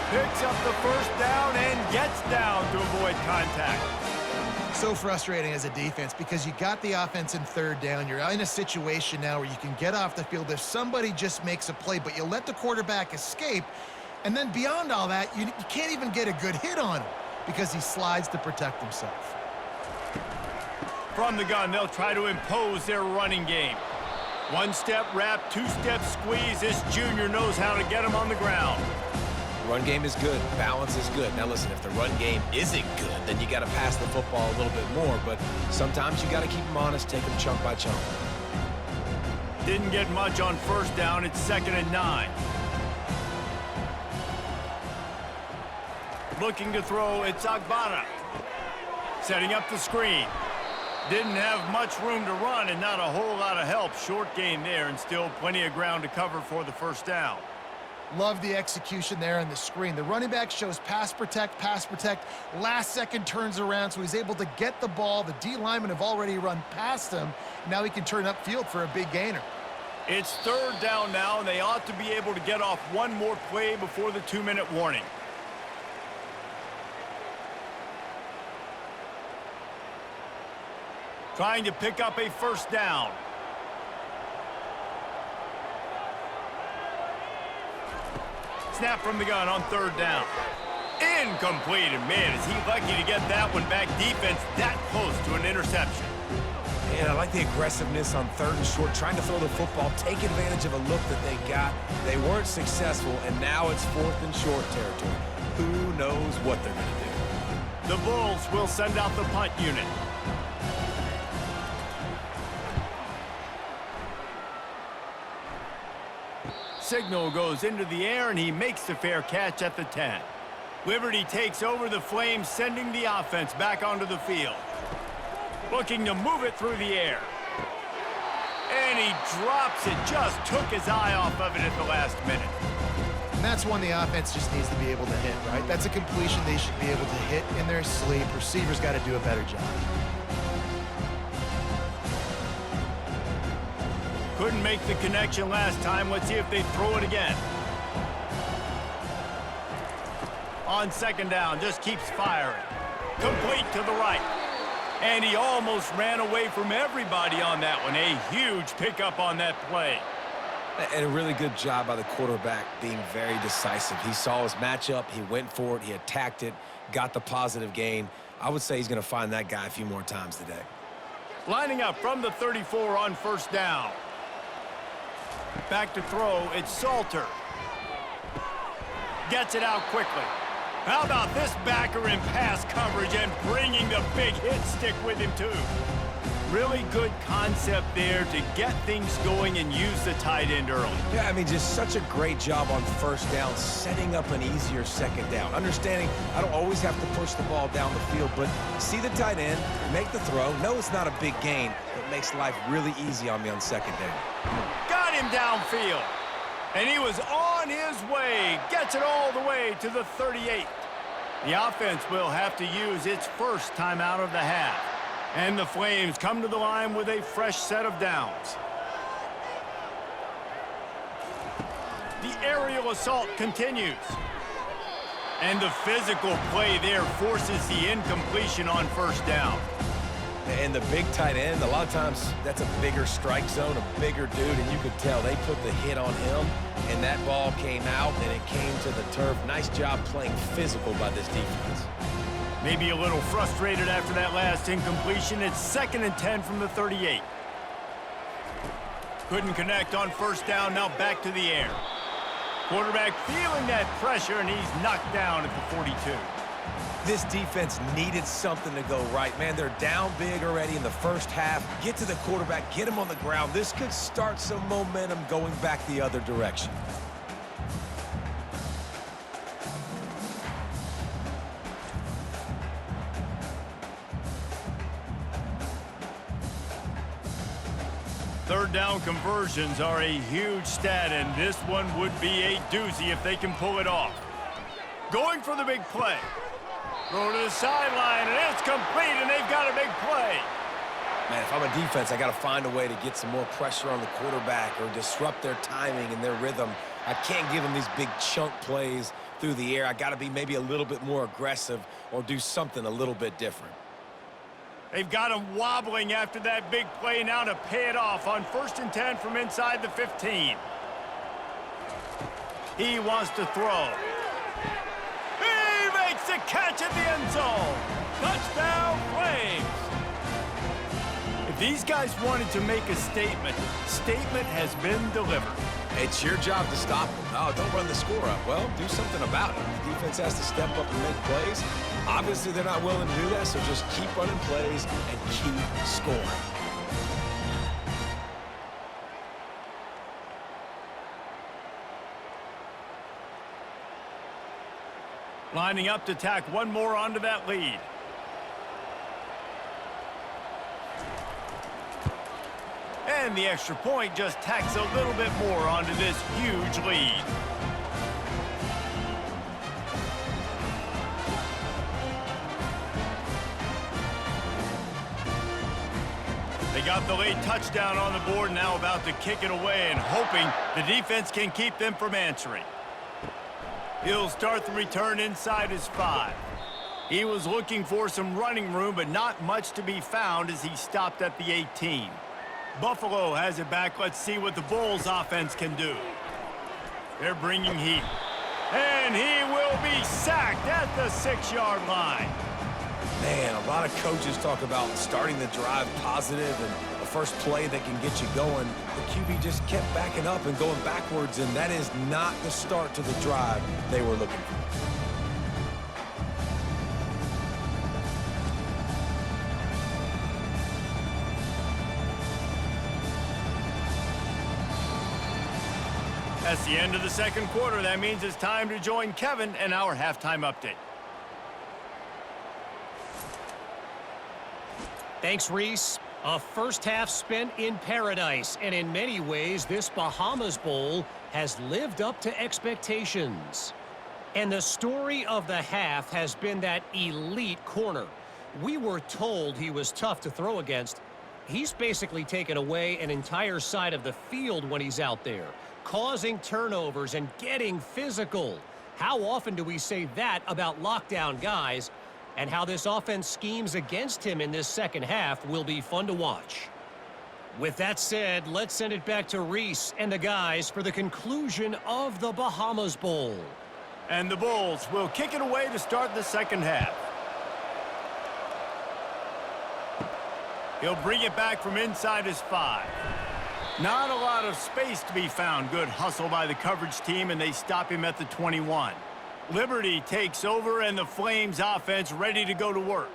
Picks up the first down and gets down to avoid contact. So frustrating as a defense because you got the offense in 3rd down. You're in a situation now where you can get off the field if somebody just makes a play, but you let the quarterback escape, and then beyond all that, you can't even get a good hit on him because he slides to protect himself. From the gun, they'll try to impose their running game. 1-step wrap, 2-step squeeze. This junior knows how to get him on the ground. Run game is good. Balance is good. Now, listen, if the run game isn't good, then you got to pass the football a little bit more. But sometimes you got to keep them honest, take them chunk by chunk. Didn't get much on 1st down. It's 2nd and 9. Looking to throw, it's Agbana. Setting up the screen. Didn't have much room to run and not a whole lot of help. Short gain there and still plenty of ground to cover for the first down. Love the execution there on the screen. The running back shows pass protect, last second turns around, so he's able to get the ball. The D linemen have already run past him. Now he can turn upfield for a big gainer. It's 3rd down now, and they ought to be able to get off one more play before the 2-minute warning. Trying to pick up a first down. Snap from the gun on 3rd down. Incomplete, and man, is he lucky to get that one back. Defense that close to an interception. And I like the aggressiveness on 3rd and short, trying to throw the football, take advantage of a look that they got. They weren't successful, and now it's 4th and short territory. Who knows what they're going to do? The Bulls will send out the punt unit. Signal goes into the air, and he makes the fair catch at the 10. Liberty takes over the Flames, sending the offense back onto the field. Looking to move it through the air. And he drops it, just took his eye off of it at the last minute. And that's one the offense just needs to be able to hit, right? That's a completion they should be able to hit in their sleep. Receivers got to do a better job. Couldn't make the connection last time. Let's see if they throw it again. On 2nd down, just keeps firing. Complete to the right. And he almost ran away from everybody on that one. A huge pickup on that play. And a really good job by the quarterback being very decisive. He saw his matchup, he went for it, he attacked it, got the positive gain. I would say he's going to find that guy a few more times today. Lining up from the 34 on 1st down. Back to throw, it's Salter. Gets it out quickly. How about this backer in pass coverage and bringing the big hit stick with him too? Really good concept there to get things going and use the tight end early. Yeah, I mean, just such a great job on first down, setting up an easier second down. Understanding I don't always have to push the ball down the field, but see the tight end, make the throw. No, it's not a big gain, but makes life really easy on me on second down. Got him downfield. And he was on his way. Gets it all the way to the 38. The offense will have to use its first timeout of the half. And the Flames come to the line with a fresh set of downs. The aerial assault continues. And the physical play there forces the incompletion on first down. And the big tight end, a lot of times that's a bigger strike zone, a bigger dude, and you could tell they put the hit on him, and that ball came out, and it came to the turf. Nice job playing physical by this defense. Maybe a little frustrated after that last incompletion. It's 2nd and 10 from the 38. Couldn't connect on first down, now back to the air. Quarterback feeling that pressure, and he's knocked down at the 42. This defense needed something to go right, man. They're down big already in the first half. Get to the quarterback, get him on the ground. This could start some momentum going back the other direction. Third down conversions are a huge stat, and this one would be a doozy if they can pull it off. Going for the big play. Throw to the sideline, and it's complete, and they've got a big play. Man, if I'm a defense, I got to find a way to get some more pressure on the quarterback or disrupt their timing and their rhythm. I can't give them these big chunk plays through the air. I got to be maybe a little bit more aggressive or do something a little bit different. They've got him wobbling after that big play now to pay it off on 1st and 10 from inside the 15. He wants to throw. He makes the catch at the end zone. Touchdown, Flames. If these guys wanted to make a statement has been delivered. It's your job to stop them. Oh, don't run the score up. Well, do something about it. The defense has to step up and make plays. Obviously, they're not willing to do that, so just keep running plays and keep scoring. Lining up to tack one more onto that lead. And the extra point just tacks a little bit more onto this huge lead. They got the late touchdown on the board, now about to kick it away and hoping the defense can keep them from answering. He'll start the return inside his 5. He was looking for some running room, but not much to be found as he stopped at the 18. Buffalo has it back. Let's see what the Bulls offense can do. They're bringing heat. And he will be sacked at the 6-yard line. Man, a lot of coaches talk about starting the drive positive and the first play that can get you going. The QB just kept backing up and going backwards, and that is not the start to the drive they were looking for. That's the end of the second quarter. That means it's time to join Kevin and our halftime update. Thanks, Reese. A first half spent in paradise, and in many ways, this Bahamas Bowl has lived up to expectations. And the story of the half has been that elite corner. We were told he was tough to throw against. He's basically taken away an entire side of the field when he's out there, causing turnovers and getting physical. How often do we say that about lockdown guys? And how this offense schemes against him in this second half will be fun to watch. With that said, let's send it back to Reese and the guys for the conclusion of the Bahamas Bowl. And the Bulls will kick it away to start the second half. He'll bring it back from inside his 5. Not a lot of space to be found. Good hustle by the coverage team, and they stop him at the 21. Liberty takes over, and the Flames offense ready to go to work.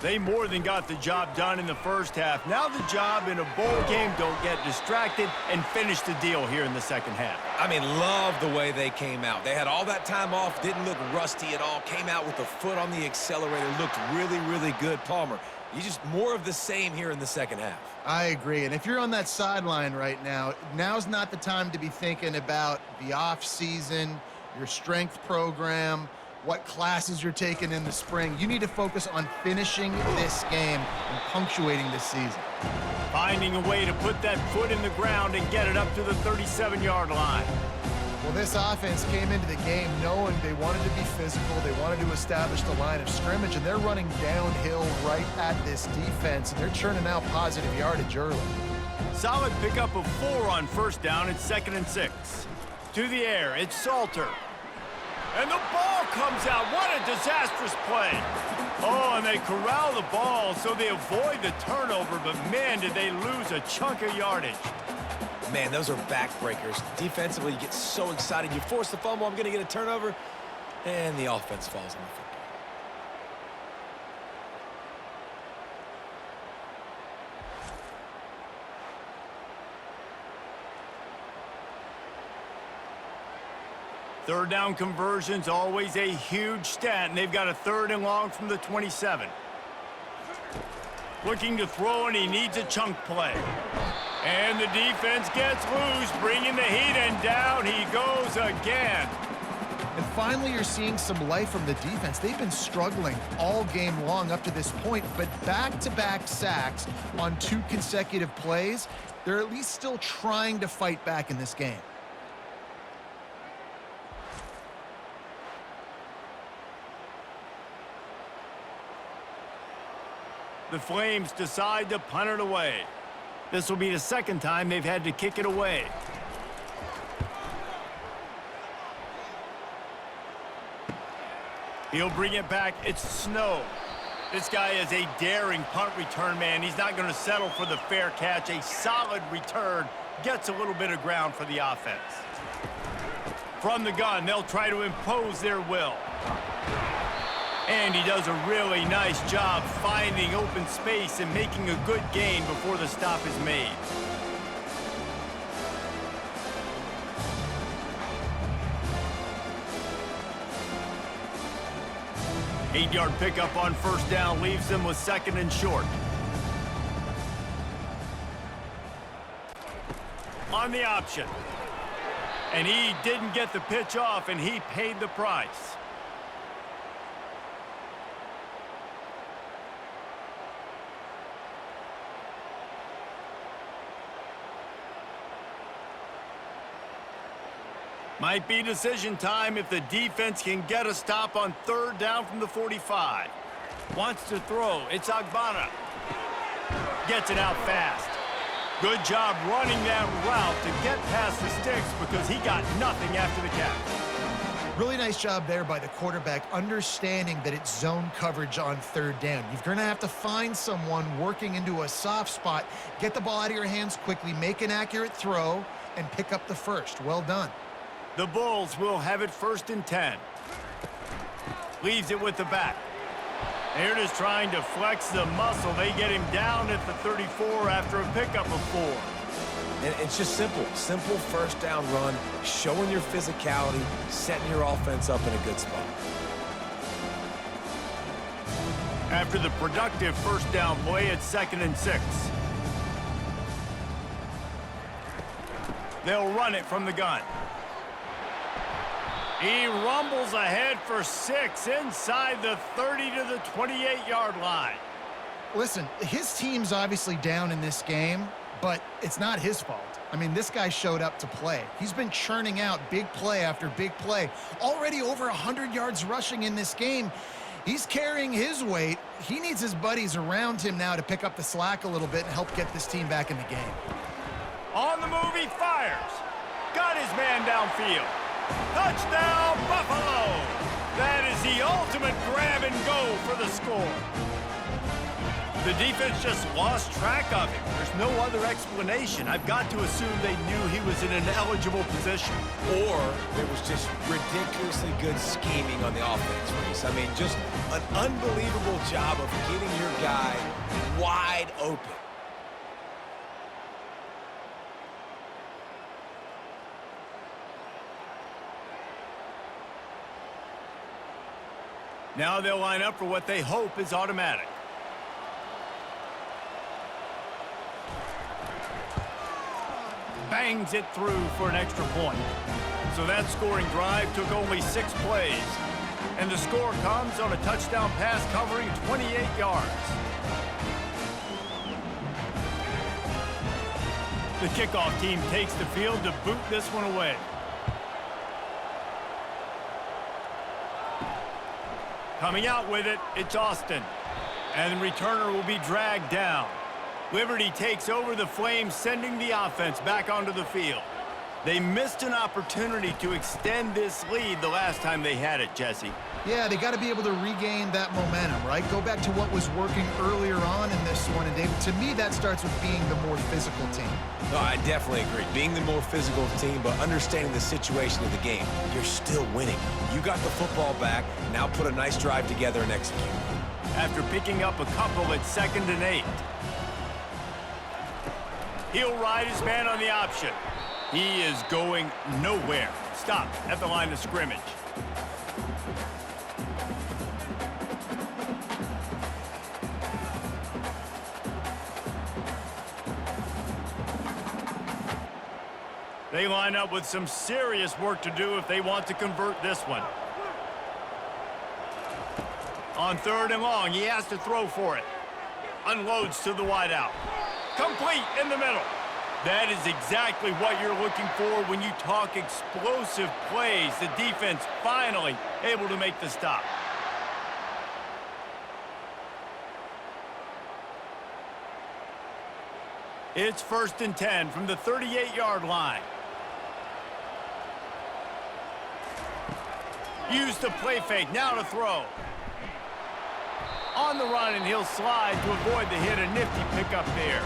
They more than got the job done in the first half. Now the job in a bowl game, don't get distracted and finish the deal here in the second half. I mean, love the way they came out. They had all that time off, didn't look rusty at all, came out with the foot on the accelerator, looked really, really good. Palmer, you just more of the same here in the second half. I agree. And if you're on that sideline right now, now's not the time to be thinking about the off season, your strength program, what classes you're taking in the spring. You need to focus on finishing this game and punctuating this season. Finding a way to put that foot in the ground and get it up to the 37-yard line. Well, this offense came into the game knowing they wanted to be physical, they wanted to establish the line of scrimmage, and they're running downhill right at this defense, and they're churning out positive yardage early. Solid pickup of 4 on first down. It's 2nd and 6. To the air, it's Salter. And the ball comes out. What a disastrous play. Oh, and they corral the ball so they avoid the turnover, but man, did they lose a chunk of yardage. Man, those are backbreakers. Defensively, you get so excited. You force the fumble, I'm going to get a turnover, and the offense falls on the football. Third down conversion's always a huge stat, and they've got a 3rd and long from the 27. Looking to throw, and he needs a chunk play. And the defense gets loose, bringing the heat, and down he goes again. And finally, you're seeing some life from the defense. They've been struggling all game long up to this point, but back-to-back sacks on 2 consecutive plays, they're at least still trying to fight back in this game. The Flames decide to punt it away. This will be the 2nd time they've had to kick it away. He'll bring it back. It's Snow. This guy is a daring punt return man. He's not going to settle for the fair catch. A solid return. Gets a little bit of ground for the offense. From the gun, they'll try to impose their will. And he does a really nice job finding open space and making a good gain before the stop is made. Eight-yard pickup on first down leaves them with 2nd and short. On the option. And he didn't get the pitch off, and he paid the price. Might be decision time if the defense can get a stop on 3rd down from the 45. Wants to throw. It's Agbana. Gets it out fast. Good job running that route to get past the sticks because he got nothing after the catch. Really nice job there by the quarterback, understanding that it's zone coverage on 3rd down. You're going to have to find someone working into a soft spot, get the ball out of your hands quickly, make an accurate throw, and pick up the first. Well done. The Bulls will have it 1st and 10. Leaves it with the back. They're just trying to flex the muscle. They get him down at the 34 after a pickup of 4. And it's just simple. Simple first down run, showing your physicality, setting your offense up in a good spot. After the productive first down play, it's 2nd and 6. They'll run it from the gun. He rumbles ahead for 6 inside the 30 to the 28-yard line. Listen, his team's obviously down in this game, but it's not his fault. I mean, this guy showed up to play. He's been churning out big play after big play. Already over 100 yards rushing in this game. He's carrying his weight. He needs his buddies around him now to pick up the slack a little bit and help get this team back in the game. On the move, he fires. Got his man downfield. Touchdown, Buffalo! That is the ultimate grab and go for the score. The defense just lost track of him. There's no other explanation. I've got to assume they knew he was in an eligible position. Or there was just ridiculously good scheming on the offense, Reese. I mean, just an unbelievable job of getting your guy wide open. Now they'll line up for what they hope is automatic. Bangs it through for an extra point. So that scoring drive took only 6 plays. And the score comes on a touchdown pass covering 28 yards. The kickoff team takes the field to boot this one away. Coming out with it, it's Austin. And the returner will be dragged down. Liberty takes over the Flames, sending the offense back onto the field. They missed an opportunity to extend this lead the last time they had it, Jesse. Yeah, they got to be able to regain that momentum, right? Go back to what was working earlier on in this one. And, David, to me, that starts with being the more physical team. No, I definitely agree. Being the more physical team, but understanding the situation of the game. You're still winning. You got the football back. Now put a nice drive together and execute. After picking up a couple at 2nd and 8. He'll ride his man on the option. He is going nowhere. Stop at the line of scrimmage. They line up with some serious work to do if they want to convert this one. On 3rd and long, he has to throw for it. Unloads to the wideout. Complete in the middle. That is exactly what you're looking for when you talk explosive plays. The defense finally able to make the stop. It's 1st and 10 from the 38-yard line. Use the play fake, now to throw. On the run, and he'll slide to avoid the hit. A nifty pickup there.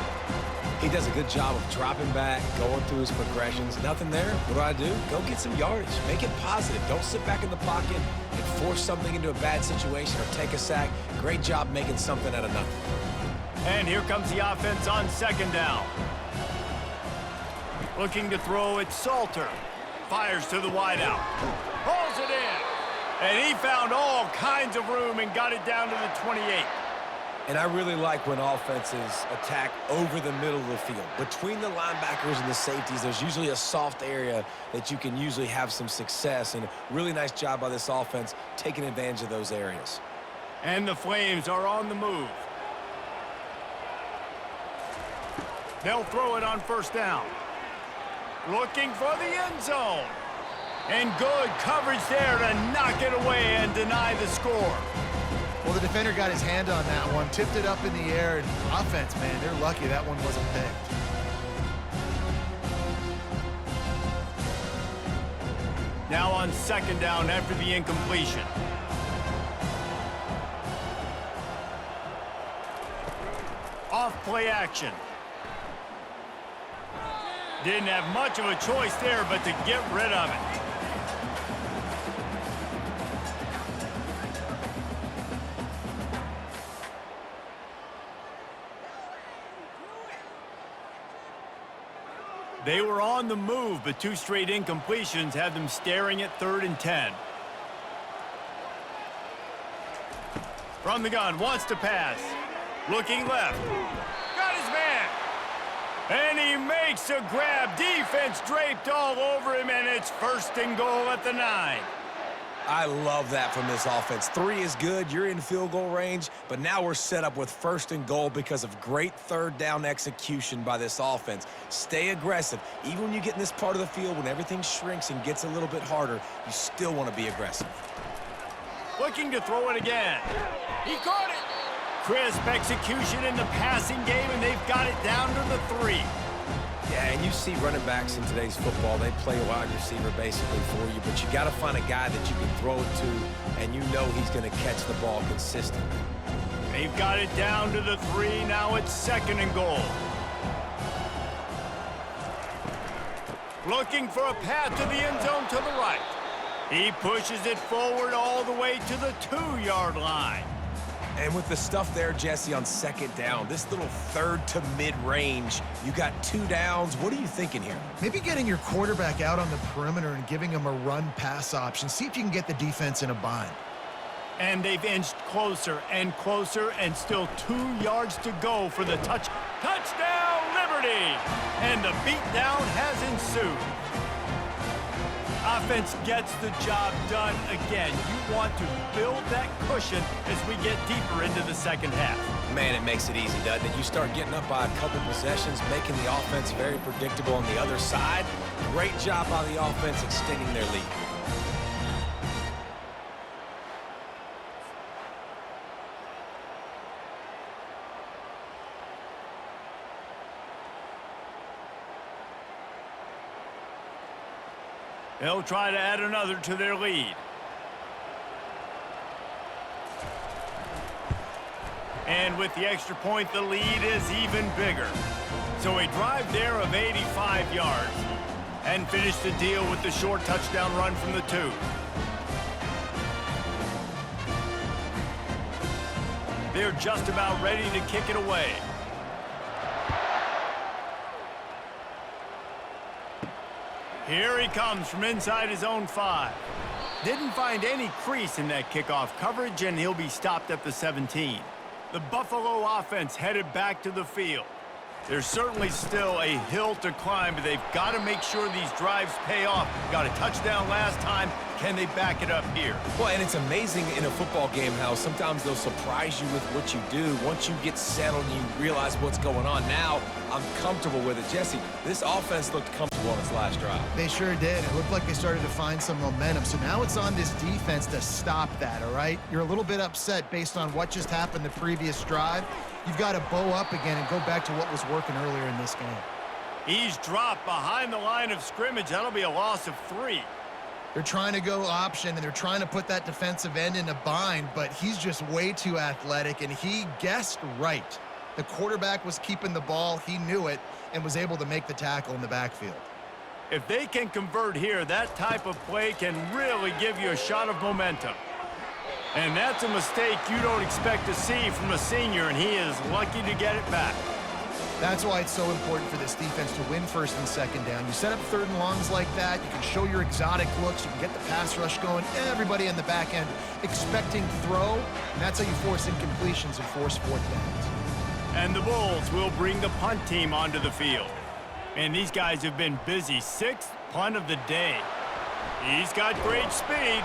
He does a good job of dropping back, going through his progressions. Nothing there. What do? Go get some yardage. Make it positive. Don't sit back in the pocket and force something into a bad situation or take a sack. Great job making something out of nothing. And here comes the offense on 2nd down. Looking to throw it, Salter. Fires to the wideout. Pulls it in. And he found all kinds of room and got it down to the 28. And I really like when offenses attack over the middle of the field. Between the linebackers and the safeties, there's usually a soft area that you can usually have some success. And a really nice job by this offense taking advantage of those areas. And the Flames are on the move. They'll throw it on 1st down. Looking for the end zone. And good coverage there to knock it away and deny the score. Well, the defender got his hand on that one, tipped it up in the air, and offense, man, they're lucky that one wasn't picked. Now on 2nd down after the incompletion. Off play action. Didn't have much of a choice there, but to get rid of it. They were on the move, but 2 straight incompletions had them staring at 3rd and 10. From the gun, wants to pass. Looking left. Got his man. And he makes a grab. Defense draped all over him, and it's 1st and goal at the 9. I love that from this offense. 3 is good. You're in field goal range, but now we're set up with 1st and goal because of great 3rd down execution by this offense. Stay aggressive. Even when you get in this part of the field, when everything shrinks and gets a little bit harder, you still want to be aggressive. Looking to throw it again. He caught it. Crisp execution in the passing game, and they've got it down to the 3. Yeah, and you see running backs in today's football, they play a wide receiver basically for you, but you got to find a guy that you can throw it to, and you know he's going to catch the ball consistently. They've got it down to the 3. Now it's 2nd and goal. Looking for a path to the end zone to the right. He pushes it forward all the way to the 2-yard line. And with the stuff there, Jesse, on 2nd down, this little 3rd to mid-range, you got 2 downs. What are you thinking here? Maybe getting your quarterback out on the perimeter and giving him a run-pass option. See if you can get the defense in a bind. And they've inched closer and closer, and still 2 yards to go for the touchdown, Liberty! And the beatdown has ensued. Offense gets the job done again. You want to build that cushion as we get deeper into the 2nd half. Man, it makes it easy, doesn't it? You start getting up by a couple possessions, making the offense very predictable on the other side. Great job by the offense extending their lead. They'll try to add another to their lead. And with the extra point, the lead is even bigger. So a drive there of 85 yards. And finish the deal with the short touchdown run from the 2. They're just about ready to kick it away. Here he comes from inside his own 5. Didn't find any crease in that kickoff coverage, and he'll be stopped at the 17. The Buffalo offense headed back to the field. There's certainly still a hill to climb, but they've got to make sure these drives pay off. Got a touchdown last time. Can they back it up here? Well, and it's amazing in a football game how sometimes they'll surprise you with what you do. Once you get settled and you realize what's going on, now I'm comfortable with it. Jesse, this offense looked comfortable on its last drive. They sure did. It looked like they started to find some momentum. So now it's on this defense to stop that, all right? You're a little bit upset based on what just happened the previous drive. You've got to bow up again and go back to what was working earlier in this game. He's dropped behind the line of scrimmage. That'll be a loss of 3. They're trying to go option, and they're trying to put that defensive end in a bind, but he's just way too athletic, and he guessed right. The quarterback was keeping the ball. He knew it and was able to make the tackle in the backfield. If they can convert here, that type of play can really give you a shot of momentum. And that's a mistake you don't expect to see from a senior, and he is lucky to get it back. That's why it's so important for this defense to win 1st and 2nd down. You set up 3rd and longs like that, you can show your exotic looks, you can get the pass rush going, everybody in the back end expecting throw, and that's how you force incompletions and force 4th downs. And the Bulls will bring the punt team onto the field. And these guys have been busy. 6th punt of the day. He's got great speed.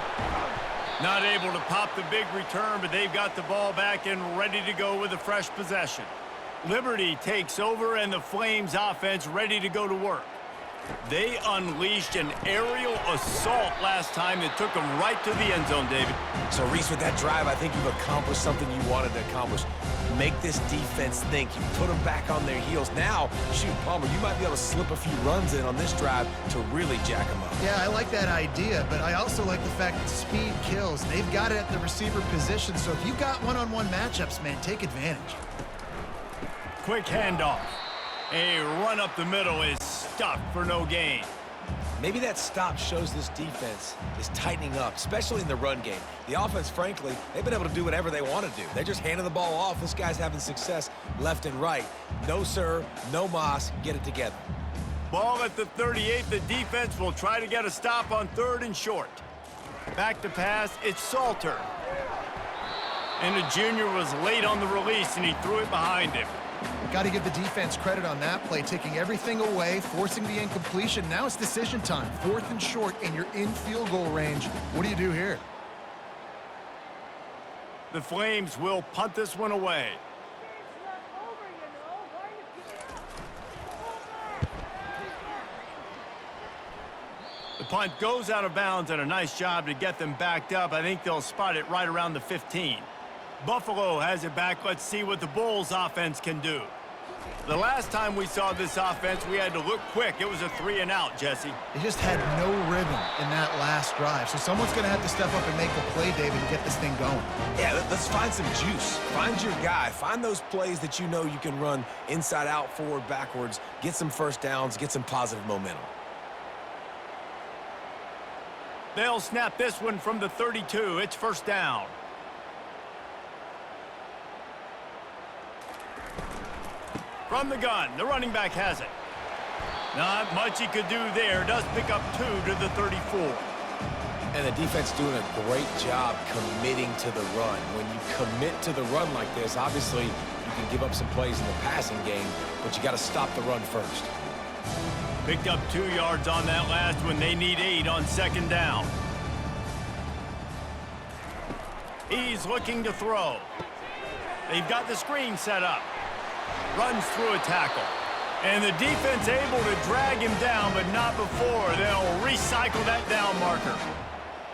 Not able to pop the big return, but they've got the ball back and ready to go with a fresh possession. Liberty takes over, and the Flames offense ready to go to work. They unleashed an aerial assault last time that took them right to the end zone, David. So, Reese, with that drive, I think you've accomplished something you wanted to accomplish. Make this defense think. You put them back on their heels. Now, shoot, Palmer, you might be able to slip a few runs in on this drive to really jack them up. Yeah, I like that idea, but I also like the fact that speed kills. They've got it at the receiver position, so if you've got one-on-one matchups, man, take advantage. Quick handoff. A run up the middle is stopped for no gain. Maybe that stop shows this defense is tightening up, especially in the run game. The offense, frankly, they've been able to do whatever they want to do. They're just handing the ball off. This guy's having success left and right. No, sir, no mas. Get it together. Ball at the 38. The defense will try to get a stop on 3rd and short. Back to pass. It's Salter. And the junior was late on the release, and he threw it behind him. Got to give the defense credit on that play, taking everything away, forcing the incompletion. Now it's decision time. 4th and short, and you're in field goal range. What do you do here? The Flames will punt this one away. The punt goes out of bounds, and a nice job to get them backed up. I think they'll spot it right around the 15. Buffalo has it back. Let's see what the Bulls offense can do. The last time we saw this offense, we had to look quick. It was a 3-and-out, Jesse. They just had no rhythm in that last drive. So someone's going to have to step up and make a play, David, and get this thing going. Yeah, let's find some juice. Find your guy. Find those plays that you know you can run inside out, forward, backwards, get some first downs, get some positive momentum. They'll snap this one from the 32. It's first down. From the gun, the running back has it. Not much he could do there. Does pick up 2 to the 34. And the defense doing a great job committing to the run. When you commit to the run like this, obviously you can give up some plays in the passing game, but you got to stop the run first. Picked up 2 yards on that last one. They need 8 on second down. He's looking to throw. They've got the screen set up. Runs through a tackle. And the defense able to drag him down, but not before. They'll recycle that down marker.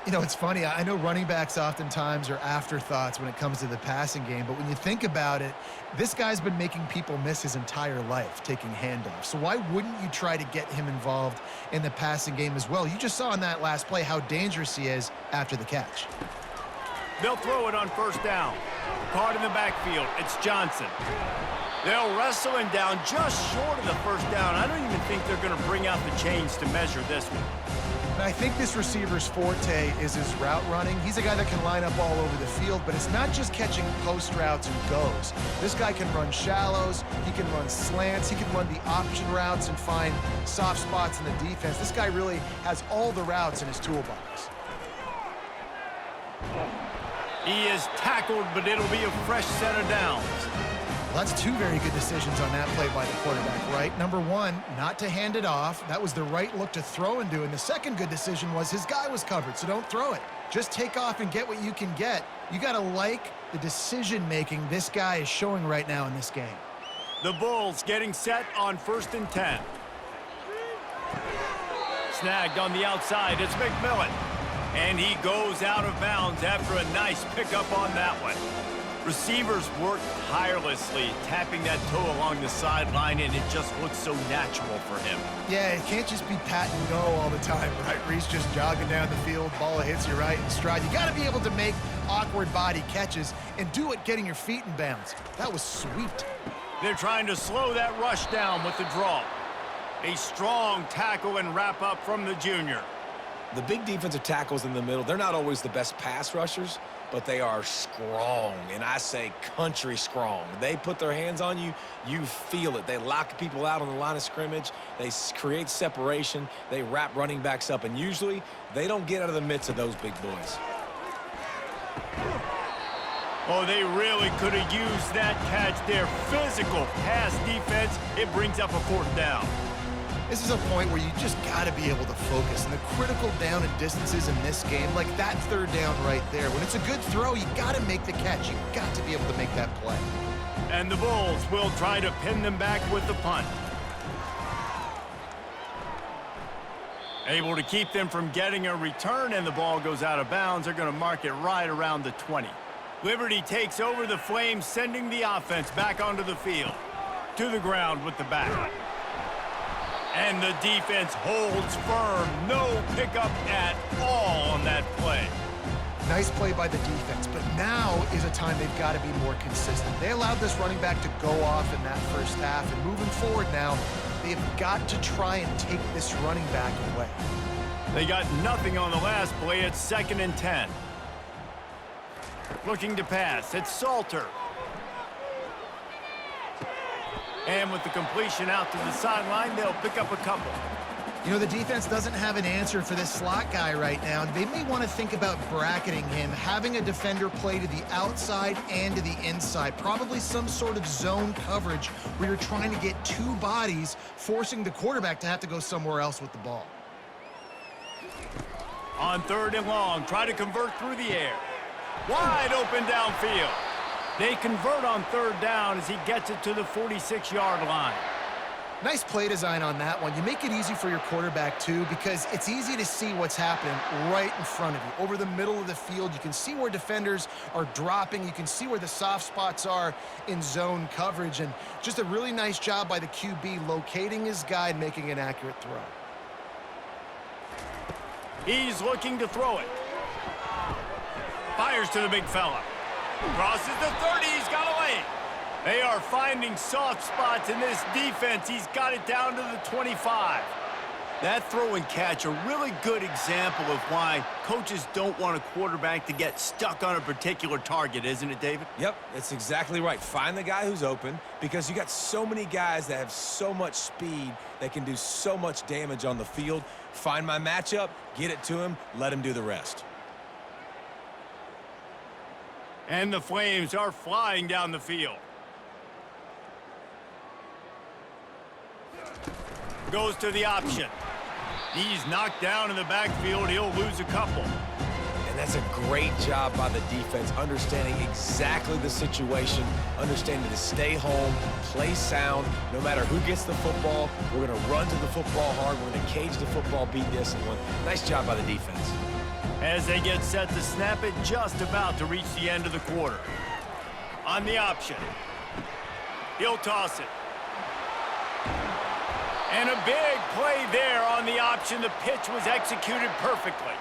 You know, it's funny. I know running backs oftentimes are afterthoughts when it comes to the passing game, but when you think about it, this guy's been making people miss his entire life taking handoffs. So why wouldn't you try to get him involved in the passing game as well? You just saw in that last play how dangerous he is after the catch. They'll throw it on first down. Caught in the backfield. It's Johnson. They'll wrestle him down just short of the first down. I don't even think they're going to bring out the chains to measure this one. And I think this receiver's forte is his route running. He's a guy that can line up all over the field, but it's not just catching post routes and goes. This guy can run shallows, he can run slants, he can run the option routes and find soft spots in the defense. This guy really has all the routes in his toolbox. He is tackled, but it'll be a fresh set of downs. Well, that's 2 very good decisions on that play by the quarterback, right? Number 1, not to hand it off. That was the right look to throw into. And the second good decision was his guy was covered, so don't throw it. Just take off and get what you can get. You got to like the decision-making this guy is showing right now in this game. The Bulls getting set on 1st and 10. Snagged on the outside. It's McMillan. And he goes out of bounds after a nice pickup on that one. Receivers work tirelessly, tapping that toe along the sideline, and it just looks so natural for him. Yeah, it can't just be pat and go all the time, right? Reese just jogging down the field, ball hits you right in stride. You got to be able to make awkward body catches and do it getting your feet in bounds. That was sweet. They're trying to slow that rush down with the draw. A strong tackle and wrap up from the junior. The big defensive tackles in the middle, they're not always the best pass rushers, but they are strong, and I say country strong. They put their hands on you, you feel it. They lock people out on the line of scrimmage. They create separation. They wrap running backs up, and usually they don't get out of the midst of those big boys. Oh, they really could have used that catch there. Physical pass defense. It brings up a 4th down. This is a point where you just got to be able to focus. And the critical down and distances in this game, like that 3rd down right there, when it's a good throw, you got to make the catch. You got to be able to make that play. And the Bulls will try to pin them back with the punt. Able to keep them from getting a return, and the ball goes out of bounds. They're going to mark it right around the 20. Liberty takes over the Flames, sending the offense back onto the field. To the ground with the back. And the defense holds firm. No pickup at all on that play. Nice play by the defense, but now is a time they've got to be more consistent. They allowed this running back to go off in that first half, and moving forward now, they've got to try and take this running back away. They got nothing on the last play. It's 2nd and 10. Looking to pass. It's Salter. And with the completion out to the sideline, they'll pick up a couple. You know, the defense doesn't have an answer for this slot guy right now. They may want to think about bracketing him, having a defender play to the outside and to the inside. Probably some sort of zone coverage where you're trying to get 2 bodies, forcing the quarterback to have to go somewhere else with the ball. On 3rd and long, try to convert through the air. Wide open downfield. They convert on 3rd down as he gets it to the 46-yard line. Nice play design on that one. You make it easy for your quarterback, too, because it's easy to see what's happening right in front of you. Over the middle of the field, you can see where defenders are dropping. You can see where the soft spots are in zone coverage. And just a really nice job by the QB locating his guy and making an accurate throw. He's looking to throw it. Fires to the big fella. Crosses the 30. He's got away. They are finding soft spots in this defense. He's got it down to the 25. That throw and catch, a really good example of why coaches don't want a quarterback to get stuck on a particular target, isn't it, David? Yep, that's exactly right. Find the guy who's open, because you got so many guys that have so much speed that can do so much damage on the field. Find my matchup, get it to him, let him do the rest. And the Flames are flying down the field. Goes to the option. He's knocked down in the backfield. He'll lose a couple. And that's a great job by the defense, understanding exactly the situation, understanding to stay home, play sound. No matter who gets the football, we're going to run to the football hard. We're going to cage the football, be disciplined. Nice job by the defense. As they get set to snap it, just about to reach the end of the quarter. On the option. He'll toss it. And a big play there on the option. The pitch was executed perfectly.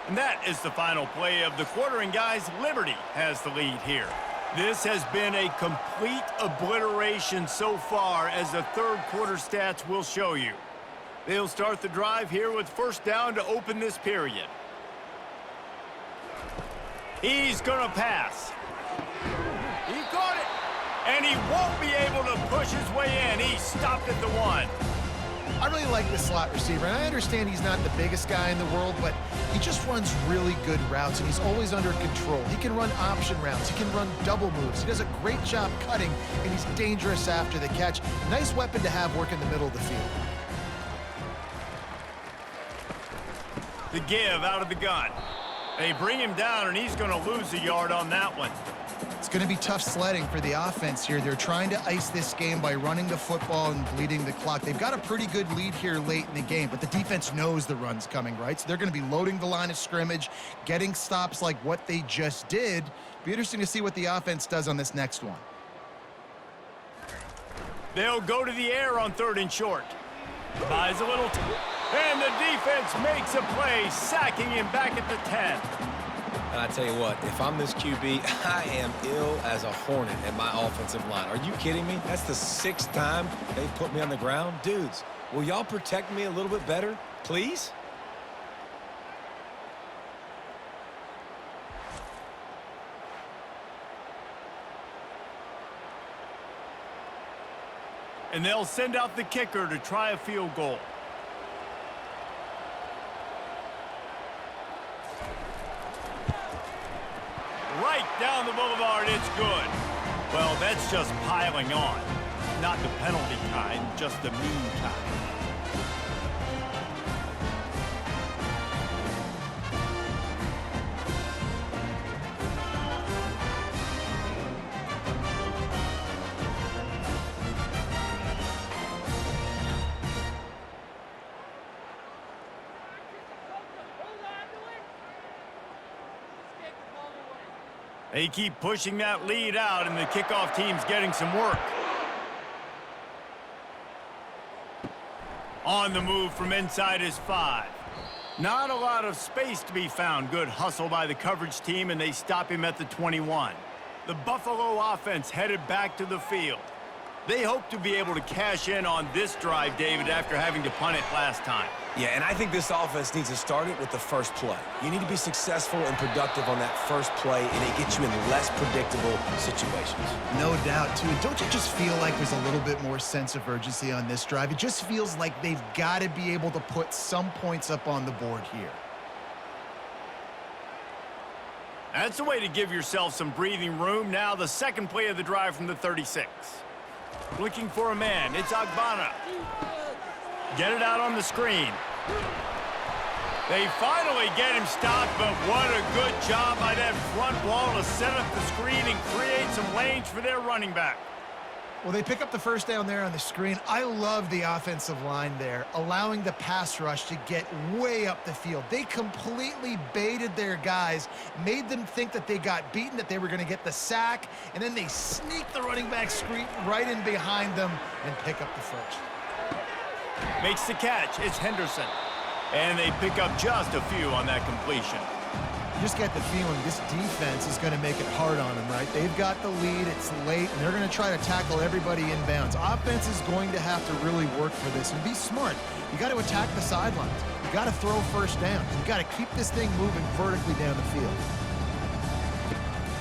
And that is the final play of the quarter. And guys, Liberty has the lead here. This has been a complete obliteration so far, as the third quarter stats will show you. They'll start the drive here with first down to open this period. He's going to pass. He caught it. And he won't be able to push his way in. He stopped at the 1. I really like this slot receiver, and I understand he's not the biggest guy in the world, but he just runs really good routes, and he's always under control. He can run option routes. He can run double moves. He does a great job cutting, and he's dangerous after the catch. Nice weapon to have work in the middle of the field. The give out of the gun. They bring him down, and he's going to lose a yard on that one. It's going to be tough sledding for the offense here. They're trying to ice this game by running the football and bleeding the clock. They've got a pretty good lead here late in the game, but the defense knows the run's coming, right? So they're going to be loading the line of scrimmage, getting stops like what they just did. Be interesting to see what the offense does on this next one. They'll go to the air on 3rd and short. Buys a little, and the defense makes a play, sacking him back at the 10. And I tell you what, if I'm this QB, I am ill as a hornet at my offensive line. Are you kidding me? That's the 6th time they've put me on the ground. Dudes, will y'all protect me a little bit better, please? And they'll send out the kicker to try a field goal. Right down the boulevard, it's good. Well, that's just piling on. Not the penalty kind, just the mean kind. They keep pushing that lead out, and the kickoff team's getting some work. On the move from inside his 5. Not a lot of space to be found. Good hustle by the coverage team, and they stop him at the 21. The Buffalo offense headed back to the field. They hope to be able to cash in on this drive, David, after having to punt it last time. Yeah, and I think this offense needs to start it with the first play. You need to be successful and productive on that first play, and it gets you in less predictable situations. No doubt, too. Don't you just feel like there's a little bit more sense of urgency on this drive? It just feels like they've got to be able to put some points up on the board here. That's a way to give yourself some breathing room. Now the second play of the drive from the 36. Looking for a man. It's Agbana. Get it out on the screen. They finally get him stopped, but what a good job by that front wall to set up the screen and create some lanes for their running back. Well, they pick up the first down there on the screen. I love the offensive line there, allowing the pass rush to get way up the field. They completely baited their guys, made them think that they got beaten, that they were going to get the sack, and then they sneak the running back screen right in behind them and pick up the first. Makes the catch. It's Henderson. And they pick up just a few on that completion. You just get the feeling this defense is going to make it hard on them, right? They've got the lead, it's late, and they're going to try to tackle everybody inbounds. Offense is going to have to really work for this and be smart. You got to attack the sidelines. You got to throw first down. You got to keep this thing moving vertically down the field.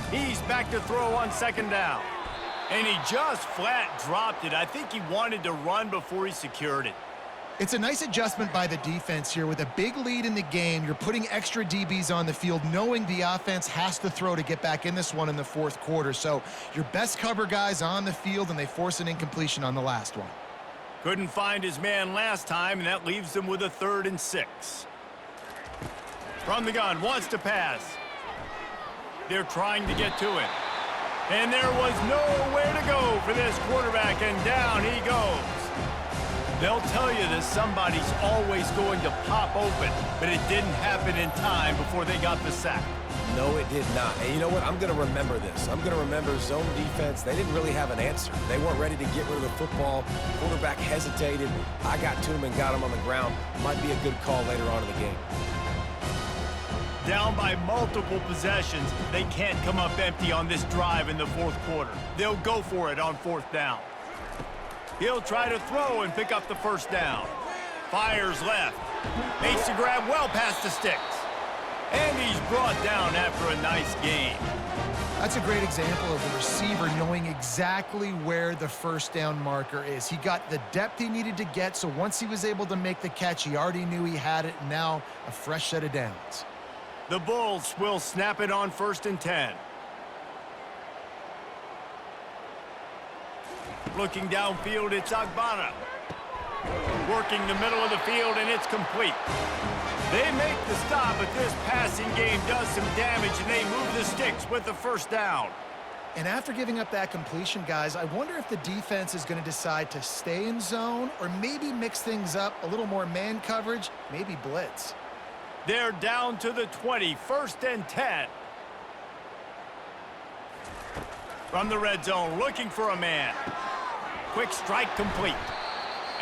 He's back to throw on second down. And he just flat dropped it. I think he wanted to run before he secured it. It's a nice adjustment by the defense here. With a big lead in the game, you're putting extra DBs on the field, knowing the offense has to throw to get back in this one in the fourth quarter. So your best cover guys on the field, and they force an incompletion on the last one. Couldn't find his man last time, and that leaves him with a 3rd and 6. From the gun, wants to pass. They're trying to get to it. And there was nowhere to go for this quarterback, and down he goes. They'll tell you that somebody's always going to pop open, but it didn't happen in time before they got the sack. No, it did not. And you know what? I'm going to remember this. I'm going to remember zone defense. They didn't really have an answer. They weren't ready to get rid of the football. Quarterback hesitated. I got to him and got him on the ground. Might be a good call later on in the game. Down by multiple possessions, they can't come up empty on this drive in the fourth quarter. They'll go for it on 4th down. He'll try to throw and pick up the first down. Fires left. Makes the grab well past the sticks. And he's brought down after a nice gain. That's a great example of the receiver knowing exactly where the first down marker is. He got the depth he needed to get, so once he was able to make the catch, he already knew he had it, and now a fresh set of downs. The Bulls will snap it on 1st and 10. Looking downfield, it's Agbana. Working the middle of the field, and it's complete. They make the stop, but this passing game does some damage, and they move the sticks with the first down. And after giving up that completion, guys, I wonder if the defense is going to decide to stay in zone or maybe mix things up, a little more man coverage, maybe blitz. They're down to the 20, 1st and 10. From the red zone, looking for a man. Quick strike complete.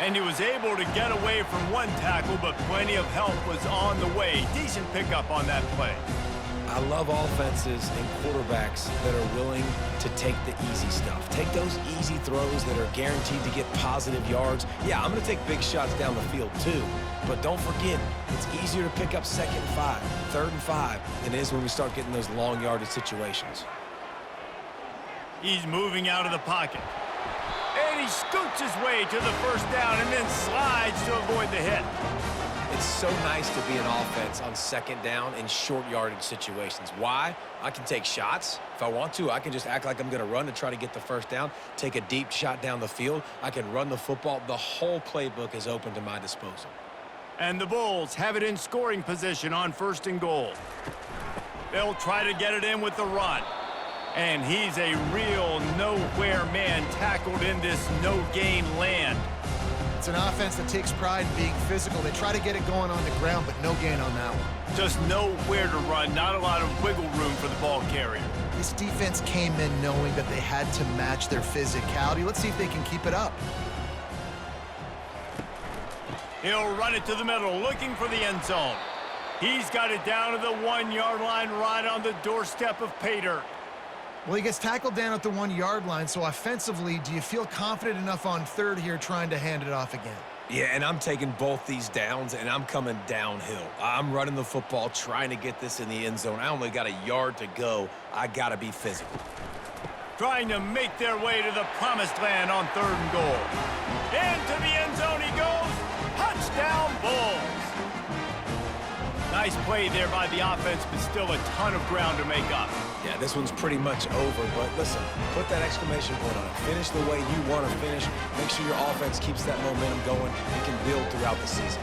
And he was able to get away from one tackle, but plenty of help was on the way. Decent pickup on that play. I love offenses and quarterbacks that are willing to take the easy stuff. Take those easy throws that are guaranteed to get positive yards. Yeah, I'm going to take big shots down the field too. But don't forget, it's easier to pick up 2nd and 5, 3rd and 5 than it is when we start getting those long yardage situations. He's moving out of the pocket. And he scoots his way to the first down and then slides to avoid the hit. It's so nice to be an offense on 2nd down in short yardage situations. Why? I can take shots. If I want to, I can just act like I'm going to run to try to get the first down, take a deep shot down the field. I can run the football. The whole playbook is open to my disposal. And the Bulls have it in scoring position on 1st and goal. They'll try to get it in with the run. And he's a real nowhere man tackled in this no-gain land. It's an offense that takes pride in being physical. They try to get it going on the ground, but no gain on that one. Just nowhere to run, not a lot of wiggle room for the ball carrier. This defense came in knowing that they had to match their physicality. Let's see if they can keep it up. He'll run it to the middle, looking for the end zone. He's got it down to the 1-yard line, right on the doorstep of pay dirt. Well, he gets tackled down at the 1-yard line, so offensively, do you feel confident enough on 3rd here trying to hand it off again? Yeah, and I'm taking both these downs, and I'm coming downhill. I'm running the football, trying to get this in the end zone. I only got a yard to go. I got to be physical. Trying to make their way to the promised land on 3rd and goal. Into the end zone he goes. Touchdown, Bulls. Nice play there by the offense, but still a ton of ground to make up. Yeah, this one's pretty much over, but listen, put that exclamation point on it. Finish the way you want to finish. Make sure your offense keeps that momentum going and can build throughout the season.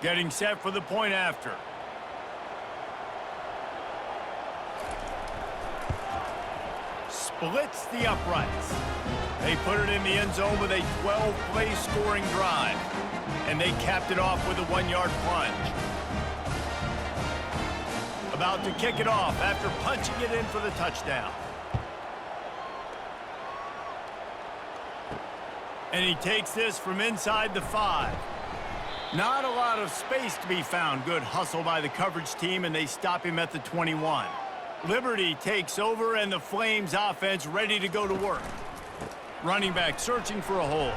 Getting set for the point after. Splits the uprights. They put it in the end zone with a 12-play scoring drive. And they capped it off with a 1-yard plunge. About to kick it off after punching it in for the touchdown. And he takes this from inside the 5. Not a lot of space to be found. Good hustle by the coverage team, and they stop him at the 21. Liberty takes over, and the Flames offense ready to go to work. Running back searching for a hole.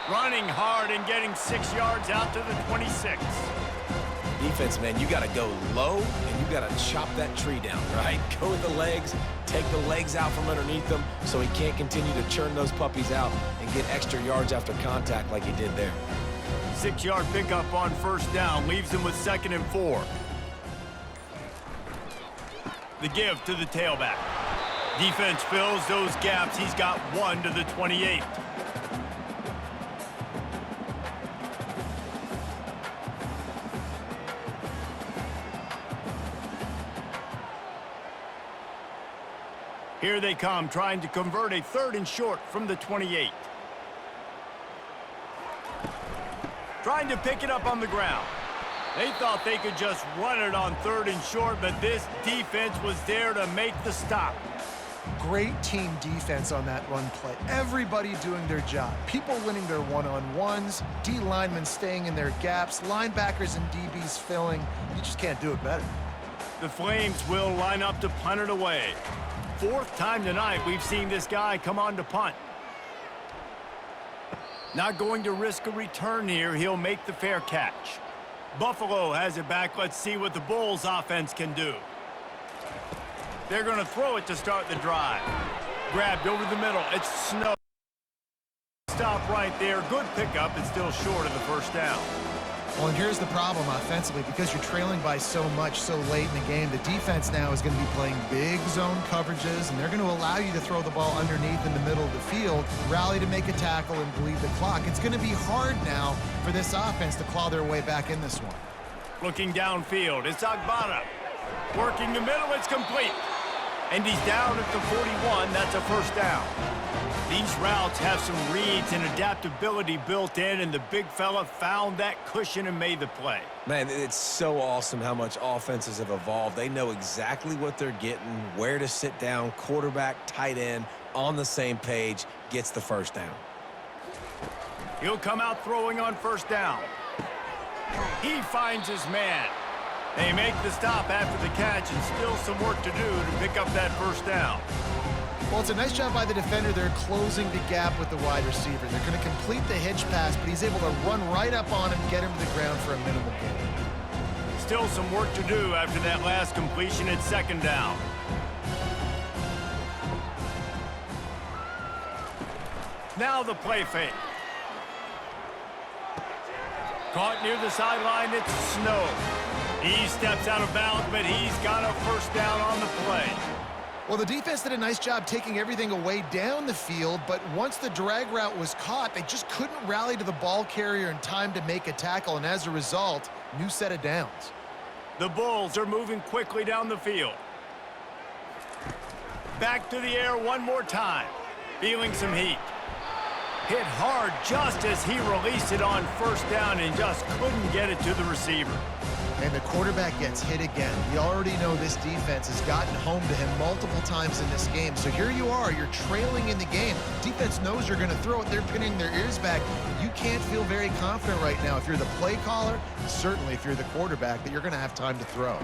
Running hard and getting 6 yards out to the 26. Defense, man, you got to go low, and you got to chop that tree down, right? Go with the legs, take the legs out from underneath them so he can't continue to churn those puppies out and get extra yards after contact like he did there. 6-yard pickup on first down leaves him with 2nd and 4. The give to the tailback. Defense fills those gaps. He's got 1 to the 28. Here they come, trying to convert a 3rd and short from the 28. Trying to pick it up on the ground. They thought they could just run it on 3rd and short, but this defense was there to make the stop. Great team defense on that run play. Everybody doing their job. People winning their one-on-ones, D linemen staying in their gaps, linebackers and DBs filling. You just can't do it better. The Flames will line up to punt it away. 4th time tonight we've seen this guy come on to punt. Not going to risk a return here. He'll make the fair catch. Buffalo has it back. Let's see what the Bulls offense can do. They're going to throw it to start the drive. Grabbed over the middle. It's Snow. Stop right there. Good pickup. It's still short of the first down. Well, and here's the problem offensively. Because you're trailing by so much so late in the game, the defense now is going to be playing big zone coverages, and they're going to allow you to throw the ball underneath in the middle of the field, rally to make a tackle, and bleed the clock. It's going to be hard now for this offense to claw their way back in this one. Looking downfield, it's Agbada. Working the middle, it's complete. And he's down at the 41. That's a first down. These routes have some reads and adaptability built in, and the big fella found that cushion and made the play. Man, it's so awesome how much offenses have evolved. They know exactly what they're getting, where to sit down, quarterback, tight end, on the same page, gets the first down. He'll come out throwing on first down. He finds his man. They make the stop after the catch, and still some work to do to pick up that first down. Well, it's a nice job by the defender. They're closing the gap with the wide receiver. They're going to complete the hitch pass, but he's able to run right up on him, get him to the ground for a minimal gain. Still some work to do after that last completion at 2nd down. Now the play fake. Caught near the sideline, it's Snow. He steps out of bounds, but he's got a first down on the play. Well, the defense did a nice job taking everything away down the field, but once the drag route was caught, they just couldn't rally to the ball carrier in time to make a tackle, and as a result, new set of downs. The Bulls are moving quickly down the field. Back to the air one more time. Feeling some heat. Hit hard just as he released it on first down and just couldn't get it to the receiver. And the quarterback gets hit again. You already know this defense has gotten home to him multiple times in this game. So here you are, you're trailing in the game. Defense knows you're going to throw it. They're pinning their ears back. You can't feel very confident right now if you're the play caller, certainly if you're the quarterback, that you're going to have time to throw.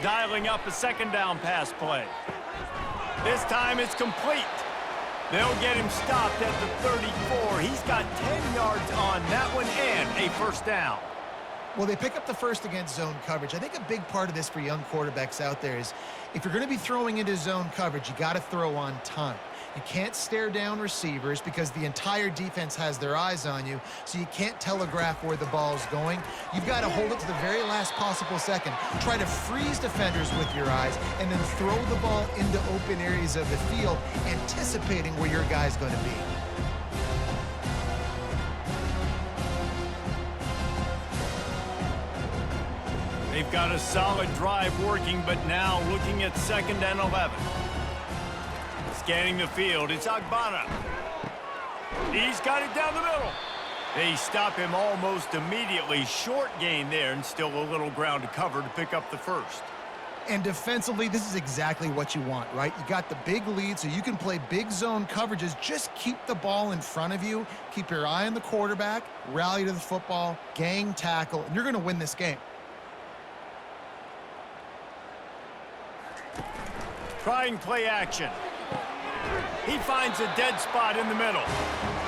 Dialing up a 2nd down pass play. This time it's complete. They'll get him stopped at the 34. He's got 10 yards on that one and a first down. Well, they pick up the first against zone coverage. I think a big part of this for young quarterbacks out there is if you're going to be throwing into zone coverage, you got to throw on time. You can't stare down receivers because the entire defense has their eyes on you, so you can't telegraph where the ball's going. You've got to hold it to the very last possible second. Try to freeze defenders with your eyes and then throw the ball into open areas of the field, anticipating where your guy's going to be. They've got a solid drive working, but now looking at 2nd and 11. Scanning the field, it's Agbana. He's got it down the middle. They stop him almost immediately. Short gain there, and still a little ground to cover to pick up the first. And defensively, this is exactly what you want, right? You got the big lead, so you can play big zone coverages. Just keep the ball in front of you. Keep your eye on the quarterback. Rally to the football. Gang tackle. And you're going to win this game. Trying play action. He finds a dead spot in the middle.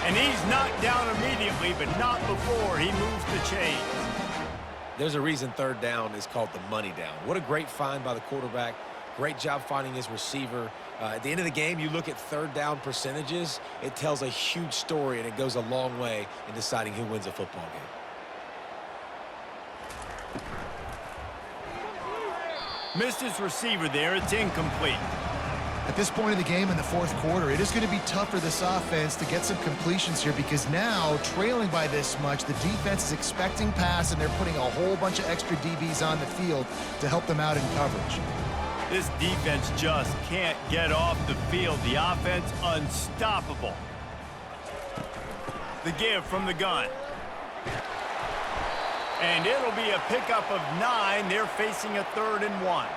And he's knocked down immediately, but not before he moves the chains. There's a reason 3rd down is called the money down. What a great find by the quarterback. Great job finding his receiver. At the end of the game, you look at 3rd down percentages. It tells a huge story, and it goes a long way in deciding who wins a football game. Missed his receiver there. It's incomplete. At this point of the game in the 4th quarter, it is going to be tough for this offense to get some completions here because now, trailing by this much, the defense is expecting pass, and they're putting a whole bunch of extra DBs on the field to help them out in coverage. This defense just can't get off the field. The offense unstoppable. The give from the gun. And it'll be a pickup of 9. They're facing a 3rd and 1.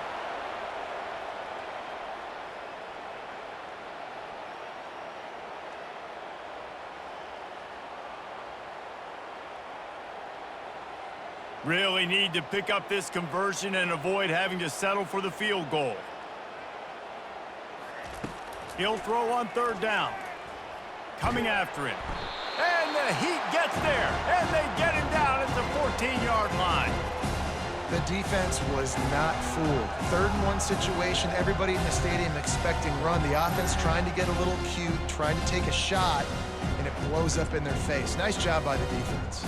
Really need to pick up this conversion and avoid having to settle for the field goal. He'll throw on 3rd down. Coming after him. And the Heat gets there. And they get him down at the 14-yard line. The defense was not fooled. 3rd and 1 situation, everybody in the stadium expecting run. The offense trying to get a little cute, trying to take a shot, and it blows up in their face. Nice job by the defense.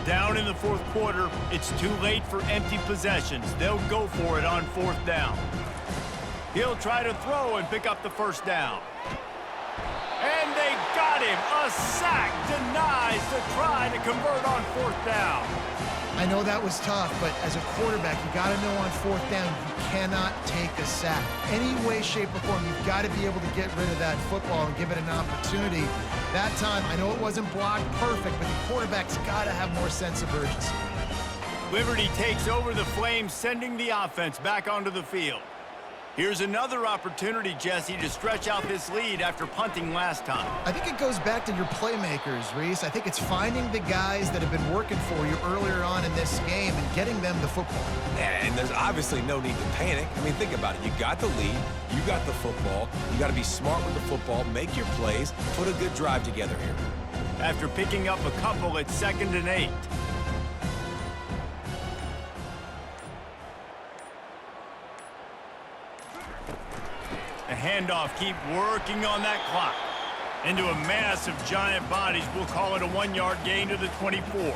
Down in the 4th quarter, it's too late for empty possessions. They'll go for it on 4th down. He'll try to throw and pick up the 1st down. And they got him. A sack denies the try to convert on 4th down. I know that was tough, but as a quarterback, you got to know on 4th down, you cannot take a sack. Any way, shape, or form, you've got to be able to get rid of that football and give it an opportunity. That time, I know it wasn't blocked perfect, but the quarterback's got to have more sense of urgency. Liberty takes over the Flames, sending the offense back onto the field. Here's another opportunity, Jesse, to stretch out this lead after punting last time. I think it goes back to your playmakers, Reese. I think it's finding the guys that have been working for you earlier on in this game and getting them the football. And there's obviously no need to panic. I mean, think about it. You got the lead. You got the football. You got to be smart with the football, make your plays, put a good drive together here. After picking up a couple, it's 2nd and 8. A handoff, keep working on that clock. Into a mass of giant bodies, we'll call it a 1-yard gain to the 24.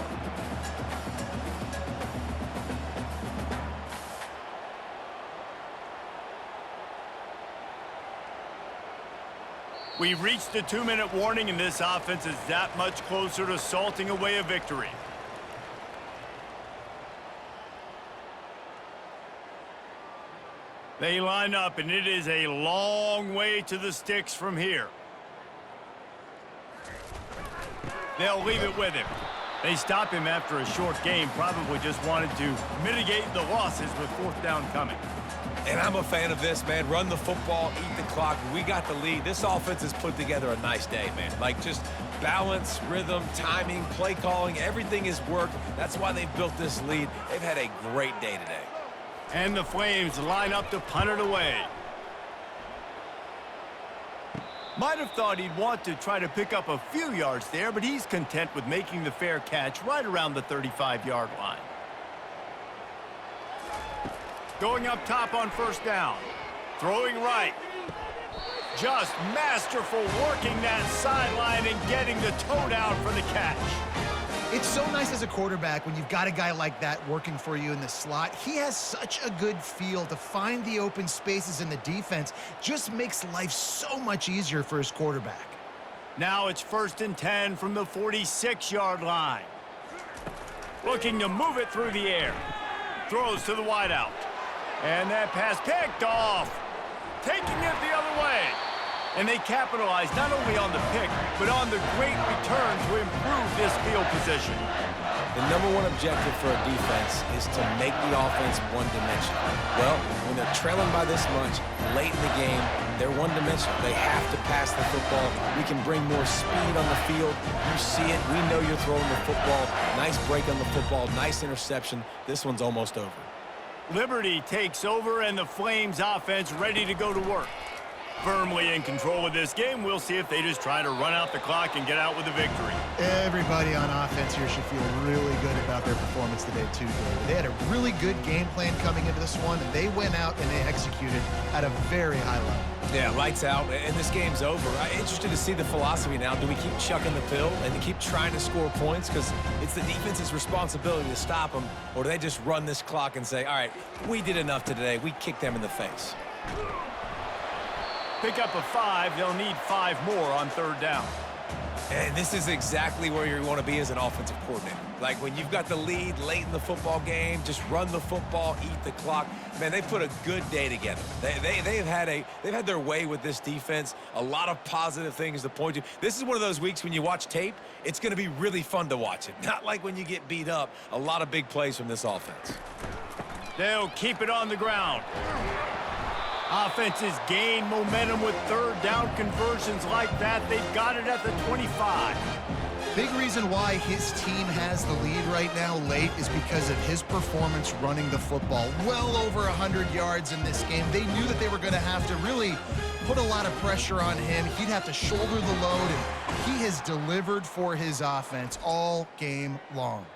We've reached the 2-minute warning, and this offense is that much closer to salting away a victory. They line up, and it is a long way to the sticks from here. They'll leave it with him. They stop him after a short game, probably just wanted to mitigate the losses with 4th down coming. And I'm a fan of this, man. Run the football, eat the clock. We got the lead. This offense has put together a nice day, man. Like, just balance, rhythm, timing, play calling, everything has worked. That's why they've built this lead. They've had a great day today. And the Flames line up to punt it away. Might have thought he'd want to try to pick up a few yards there, but he's content with making the fair catch right around the 35-yard line. Going up top on 1st down. Throwing right. Just masterful working that sideline and getting the toe down for the catch. It's so nice as a quarterback when you've got a guy like that working for you in the slot. He has such a good feel to find the open spaces in the defense. Just makes life so much easier for his quarterback. Now it's 1st and 10 from the 46-yard line. Looking to move it through the air. Throws to the wideout. And that pass picked off. Taking it the other way. And they capitalize not only on the pick, but on the great return to improve this field position. The number one objective for a defense is to make the offense one-dimensional. Well, when they're trailing by this much late in the game, they're one-dimensional. They have to pass the football. We can bring more speed on the field. You see it. We know you're throwing the football. Nice break on the football. Nice interception. This one's almost over. Liberty takes over, and the Flames offense ready to go to work. Firmly in control of this game. We'll see if they just try to run out the clock and get out with a victory. Everybody on offense here should feel really good about their performance today, too, David. They had a really good game plan coming into this one, and they went out and they executed at a very high level. Yeah, lights out, and this game's over. I'm interested to see the philosophy now. Do we keep chucking the pill and to keep trying to score points because it's the defense's responsibility to stop them, or do they just run this clock and say, all right, we did enough today. We kicked them in the face. Pick up a 5. They'll need 5 more on 3rd down. And this is exactly where you want to be as an offensive coordinator. Like when you've got the lead late in the football game, just run the football, eat the clock. Man, they put a good day together. They've had their way with this defense. A lot of positive things to point to. This is one of those weeks when you watch tape, it's going to be really fun to watch it. Not like when you get beat up. A lot of big plays from this offense. They'll keep it on the ground. Offenses gain momentum with 3rd down conversions like that. They've got it at the 25. Big reason why his team has the lead right now late is because of his performance running the football. Well over 100 yards in this game. They knew that they were going to have to really put a lot of pressure on him. He'd have to shoulder the load, and he has delivered for his offense all game long.